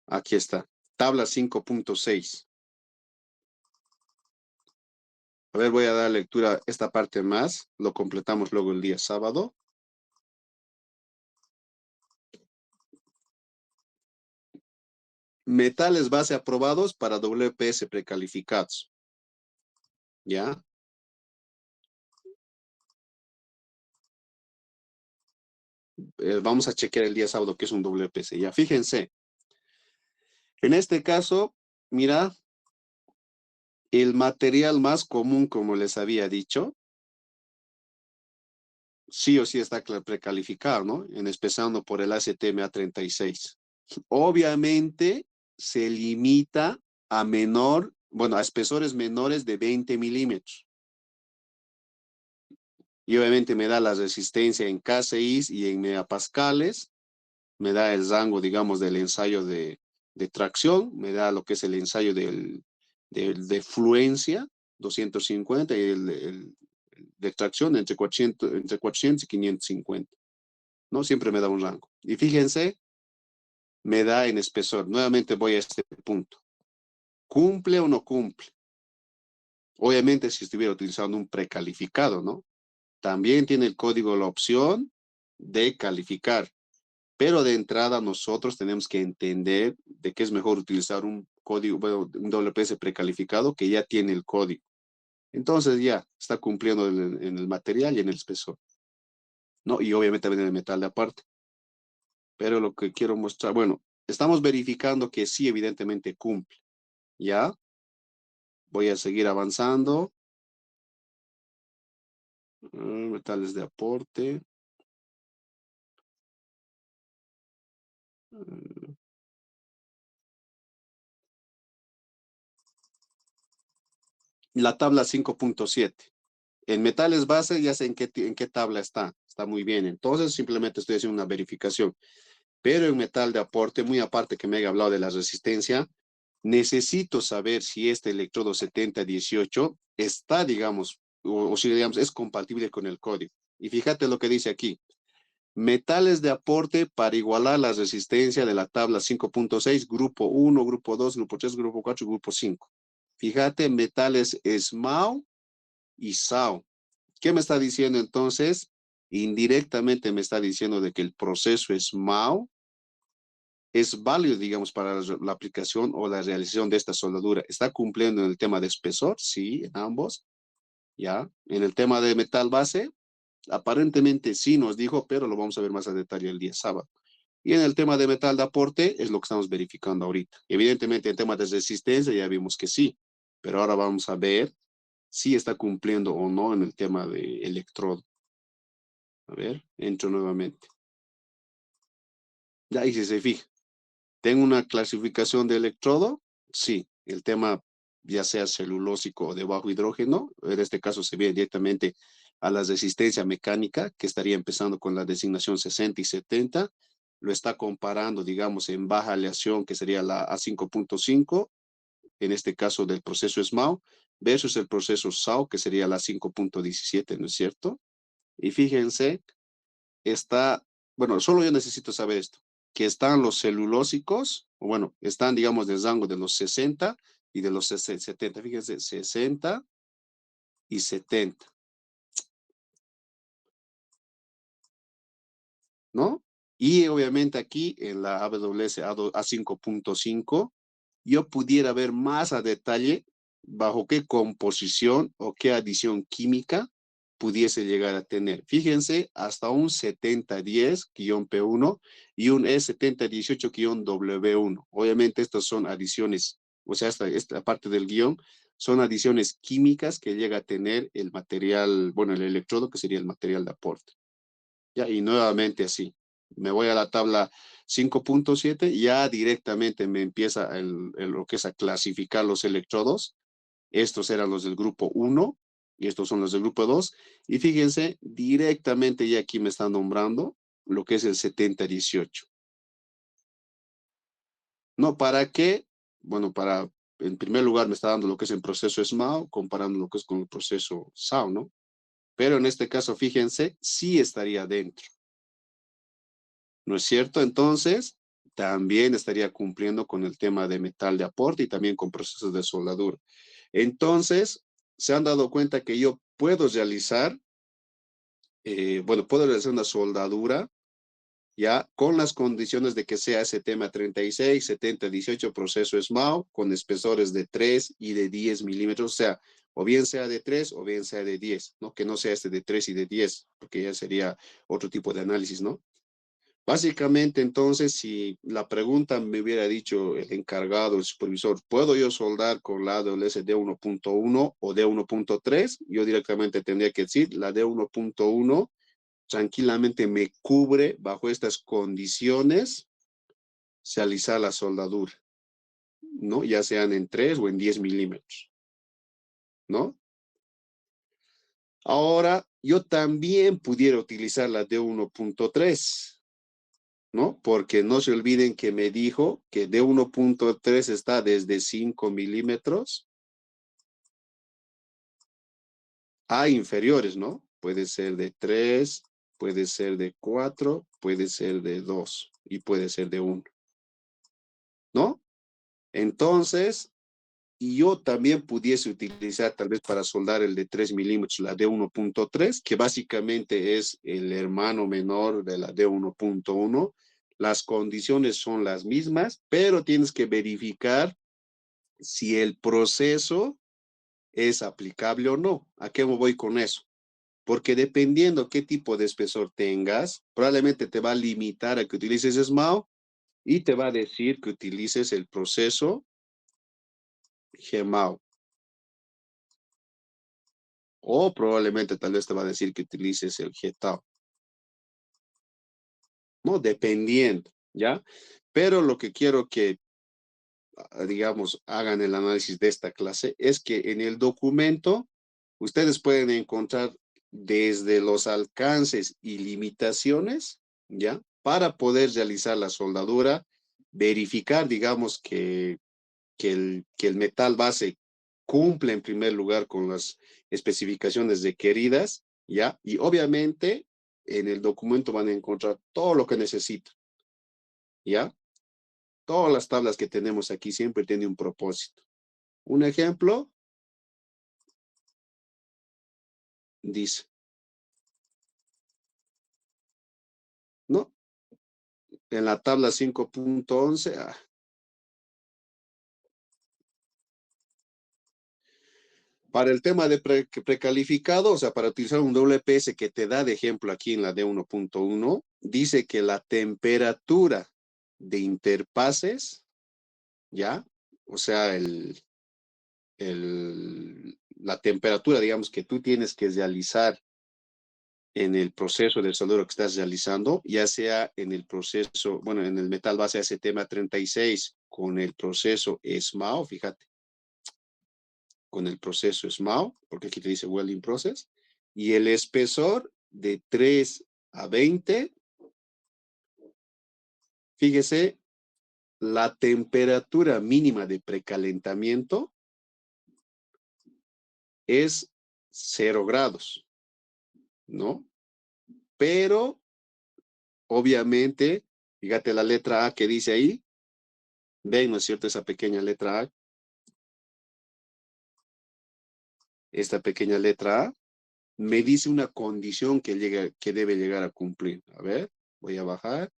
Aquí está. Tabla 5.6. A ver, voy a dar lectura a esta parte más. Lo completamos luego el día sábado. Metales base aprobados para WPS precalificados. ¿Ya? Vamos a chequear el día sábado que es un WPS. Ya, fíjense. En este caso, mira, el material más común, como les había dicho, sí o sí está precalificado, ¿no? Empezando por el ASTM-A36. Obviamente, se limita a menor, bueno, a espesores menores de 20 milímetros. Y obviamente me da la resistencia en KCIs y en megapascales, me da el rango, digamos, del ensayo de tracción, me da lo que es el ensayo de fluencia, 250, y el de tracción entre 400 y 550, ¿no? Siempre me da un rango. Y fíjense, me da en espesor. Nuevamente voy a este punto. ¿Cumple o no cumple? Obviamente si estuviera utilizando un precalificado, ¿no? También tiene el código la opción de calificar. Pero de entrada nosotros tenemos que entender de que es mejor utilizar un código, bueno, un WPS precalificado que ya tiene el código. Entonces ya está cumpliendo en el material y en el espesor, ¿no? Y obviamente también en el metal de aparte. Pero lo que quiero mostrar, bueno, estamos verificando que sí, evidentemente cumple, ¿ya? Voy a seguir avanzando. Metales de aporte. La tabla 5.7. En metales base ya sé en qué tabla está. Está muy bien. Entonces simplemente estoy haciendo una verificación. Pero en metal de aporte, muy aparte que me haya hablado de la resistencia, necesito saber si este electrodo 7018 está, digamos, o si digamos, es compatible con el código. Y fíjate lo que dice aquí. Metales de aporte para igualar la resistencia de la tabla 5.6, grupo 1, grupo 2, grupo 3, grupo 4, grupo 5. Fíjate, metales SMAO y SAO. ¿Qué me está diciendo entonces? Indirectamente me está diciendo de que el proceso SMAO es válido, digamos, para la aplicación o la realización de esta soldadura. ¿Está cumpliendo en el tema de espesor? Sí, en ambos. ¿Ya? En el tema de metal base, aparentemente sí nos dijo, pero lo vamos a ver más a detalle el día sábado. Y en el tema de metal de aporte es lo que estamos verificando ahorita. Evidentemente en tema de resistencia ya vimos que sí, pero ahora vamos a ver si está cumpliendo o no en el tema de electrodo. A ver, entro nuevamente. Ya, y si se fija, ¿tengo una clasificación de electrodo? Sí, el tema ya sea celulósico o de bajo hidrógeno, en este caso se ve directamente a la resistencia mecánica, que estaría empezando con la designación 60 y 70, lo está comparando, digamos, en baja aleación, que sería la A5.5, en este caso del proceso SMAO, versus el proceso SAO, que sería la 5.17, ¿no es cierto? Y fíjense, está, bueno, solo yo necesito saber esto, que están los celulósicos, o bueno, están, digamos, del rango de los 60 y de los 70. Fíjense, 60 y 70, ¿no? Y obviamente aquí en la AWS A5.5 yo pudiera ver más a detalle bajo qué composición o qué adición química pudiese llegar a tener. Fíjense, hasta un 7010-P1 y un E7018-W1. Obviamente estas son adiciones, o sea, esta parte del guión son adiciones químicas que llega a tener el material, bueno, el electrodo, que sería el material de aporte. Ya, y nuevamente así. Me voy a la tabla 5.7, ya directamente me empieza lo que es a clasificar los electrodos. Estos eran los del grupo 1 y estos son los del grupo 2. Y fíjense, directamente ya aquí me están nombrando lo que es el 7018. ¿No? ¿Para qué? Bueno, en primer lugar me está dando lo que es el proceso SMAO, comparando lo que es con el proceso SAO, ¿no? Pero en este caso, fíjense, sí estaría dentro. ¿No es cierto? Entonces, también estaría cumpliendo con el tema de metal de aporte y también con procesos de soldadura. Entonces, se han dado cuenta que yo puedo realizar, puedo realizar una soldadura ya con las condiciones de que sea ese tema 36, 70, 18 proceso SMAO con espesores de 3 y de 10 milímetros, o sea, o bien sea de 3 o bien sea de 10, ¿no? Que no sea este de 3 y de 10, porque ya sería otro tipo de análisis, ¿no? Básicamente, entonces, si la pregunta me hubiera dicho el encargado, el supervisor, ¿puedo yo soldar con la AWS D1.1 o D1.3? Yo directamente tendría que decir, la D1.1 tranquilamente me cubre bajo estas condiciones realizar la soldadura, ¿no? Ya sean en 3 o en 10 milímetros, ¿no? Ahora, yo también pudiera utilizar la D1.3, ¿no? Porque no se olviden que me dijo que de 1.3 está desde 5 milímetros a inferiores, ¿no? Puede ser de 3, puede ser de 4, puede ser de 2 y puede ser de 1, ¿no? Entonces, yo también pudiese utilizar tal vez para soldar el de 3 milímetros, la de 1.3, que básicamente es el hermano menor de la de 1.1. Las condiciones son las mismas, pero tienes que verificar si el proceso es aplicable o no. ¿A qué me voy con eso? Porque dependiendo qué tipo de espesor tengas, probablemente te va a limitar a que utilices SMAO y te va a decir que utilices el proceso GEMAO. O probablemente tal vez te va a decir que utilices el GTAO. No, dependiendo, ¿ya? Pero lo que quiero que, digamos, hagan el análisis de esta clase es que en el documento ustedes pueden encontrar desde los alcances y limitaciones, ¿ya? Para poder realizar la soldadura, verificar, digamos, que el metal base cumple en primer lugar con las especificaciones requeridas, ¿ya? Y obviamente en el documento van a encontrar todo lo que necesitan, ¿ya? Todas las tablas que tenemos aquí siempre tienen un propósito. Un ejemplo dice, ¿no? En la tabla 5.11, para el tema de precalificado, o sea, para utilizar un WPS que te da de ejemplo aquí en la D1.1, dice que la temperatura de interfaces, ¿ya? O sea, la temperatura, digamos, que tú tienes que realizar en el proceso del soldadura que estás realizando, ya sea en el proceso, bueno, en el metal base ese tema 36 con el proceso SMAO, fíjate, con el proceso SMAO, porque aquí te dice welding process, y el espesor de 3 a 20, fíjese, la temperatura mínima de precalentamiento es 0 grados, ¿no? Pero, obviamente, fíjate la letra A que dice ahí, ven, ¿no es cierto? Esa pequeña letra A, esta pequeña letra A, me dice una condición que debe llegar a cumplir. A ver, voy a bajar.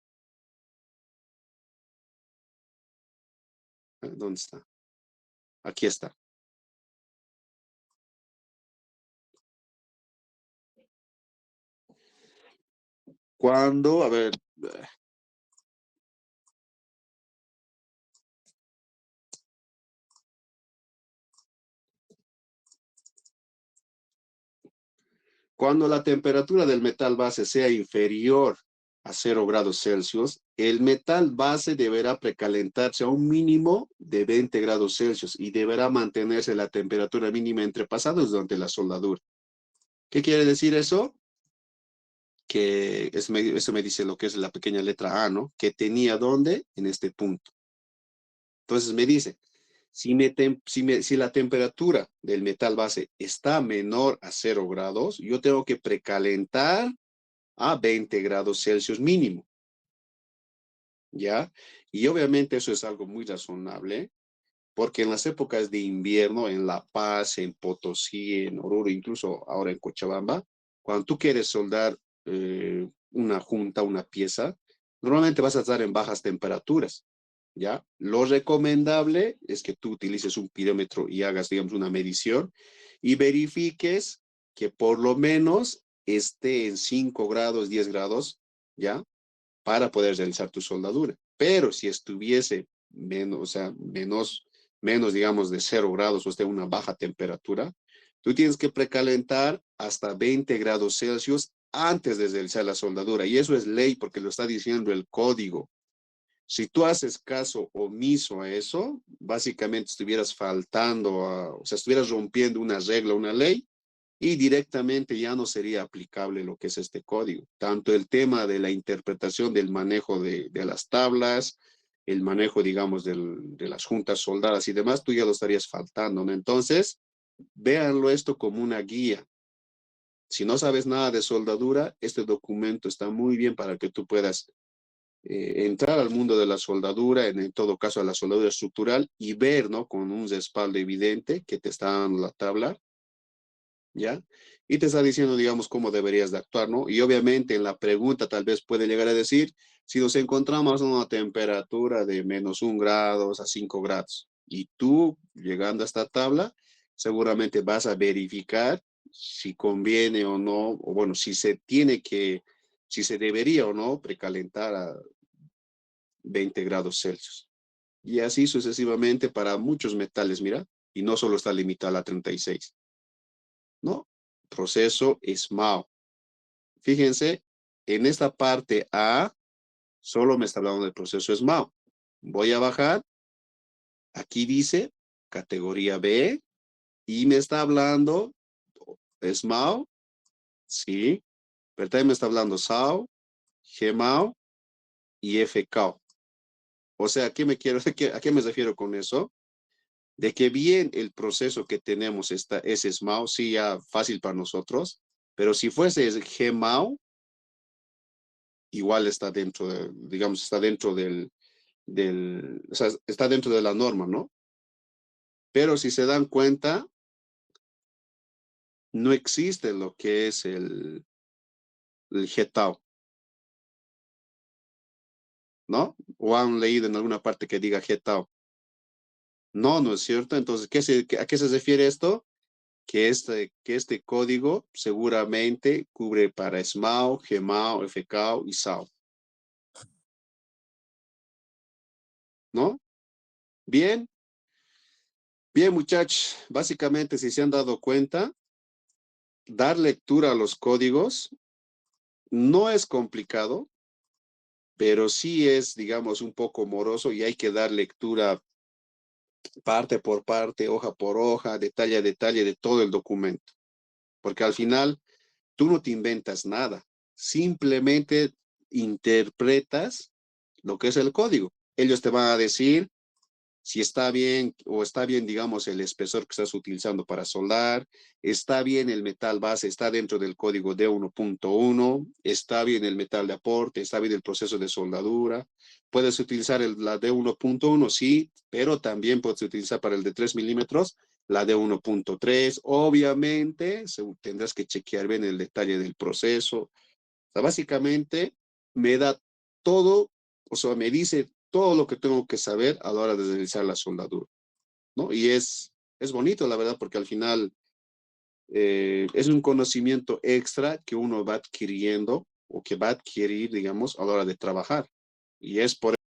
¿Dónde está? Aquí está. Cuando, a ver, cuando la temperatura del metal base sea inferior a 0 grados Celsius, el metal base deberá precalentarse a un mínimo de 20 grados Celsius y deberá mantenerse la temperatura mínima entre pasados durante la soldadura. ¿Qué quiere decir eso? Que eso me dice lo que es la pequeña letra A, ¿no? Que tenía ¿dónde? En este punto. Entonces me dice, si la temperatura del metal base está menor a 0 grados, yo tengo que precalentar a 20 grados Celsius mínimo, ¿ya? Y obviamente eso es algo muy razonable, porque en las épocas de invierno, en La Paz, en Potosí, en Oruro, incluso ahora en Cochabamba, cuando tú quieres soldar una junta, una pieza, normalmente vas a estar en bajas temperaturas, ¿ya? Lo recomendable es que tú utilices un pirómetro y hagas, digamos, una medición y verifiques que por lo menos esté en 5 grados, 10 grados, ¿ya? Para poder realizar tu soldadura. Pero si estuviese menos, o sea, menos, digamos, de 0 grados o esté una baja temperatura, tú tienes que precalentar hasta 20 grados Celsius antes de realizar la soldadura. Y eso es ley porque lo está diciendo el código. Si tú haces caso omiso a eso, básicamente estuvieras faltando, o sea, estuvieras rompiendo una regla, una ley, y directamente ya no sería aplicable lo que es este código. Tanto el tema de la interpretación del manejo de las tablas, el manejo, digamos, de las juntas soldadas y demás, tú ya lo estarías faltando, ¿no? Entonces, véanlo esto como una guía. Si no sabes nada de soldadura, este documento está muy bien para que tú puedas entrar al mundo de la soldadura, en todo caso a la soldadura estructural, y ver, ¿no? Con un respaldo evidente que te está dando la tabla, ¿ya? Y te está diciendo, digamos, cómo deberías de actuar, ¿no? Y obviamente en la pregunta tal vez puede llegar a decir, si nos encontramos a una temperatura de -1 grados a 5 grados, y tú, llegando a esta tabla, seguramente vas a verificar si conviene o no, o bueno, si se debería o no precalentar a 20 grados Celsius. Y así sucesivamente para muchos metales, mira, y no solo está limitada a 36. ¿No? Proceso SMAO. Fíjense, en esta parte A, solo me está hablando del proceso SMAO. Voy a bajar, aquí dice categoría B, y me está hablando SMAO, sí, pero también me está hablando SAO, GMAO y FKO. O sea, ¿a qué me refiero con eso? De que bien el proceso que tenemos es SMAO, sí, ya fácil para nosotros, pero si fuese GMAO, igual está dentro de, digamos, está dentro o sea, está dentro de la norma, ¿no? Pero si se dan cuenta, no existe lo que es el GETAO, ¿no? O han leído en alguna parte que diga GETAO. No, no es cierto. Entonces, ¿a qué se refiere esto? Que este código seguramente cubre para SMAO, GMAO, FKO y SAO, ¿no? Bien, bien, muchachos. Básicamente, si se han dado cuenta, dar lectura a los códigos no es complicado, pero sí es, digamos, un poco moroso y hay que dar lectura parte por parte, hoja por hoja, detalle a detalle de todo el documento. Porque al final tú no te inventas nada, simplemente interpretas lo que es el código. Ellos te van a decir si está bien o está bien, digamos, el espesor que estás utilizando para soldar, está bien el metal base, está dentro del código D1.1, está bien el metal de aporte, está bien el proceso de soldadura. Puedes utilizar la D1.1, sí, pero también puedes utilizar para el de 3 milímetros la D1.3. Obviamente, tendrás que chequear bien el detalle del proceso. O sea, básicamente me da todo, o sea, me dice todo lo que tengo que saber a la hora de realizar la soldadura, ¿no? Y es bonito, la verdad, porque al final es un conocimiento extra que uno va adquiriendo o que va a adquirir, digamos, a la hora de trabajar. Y es por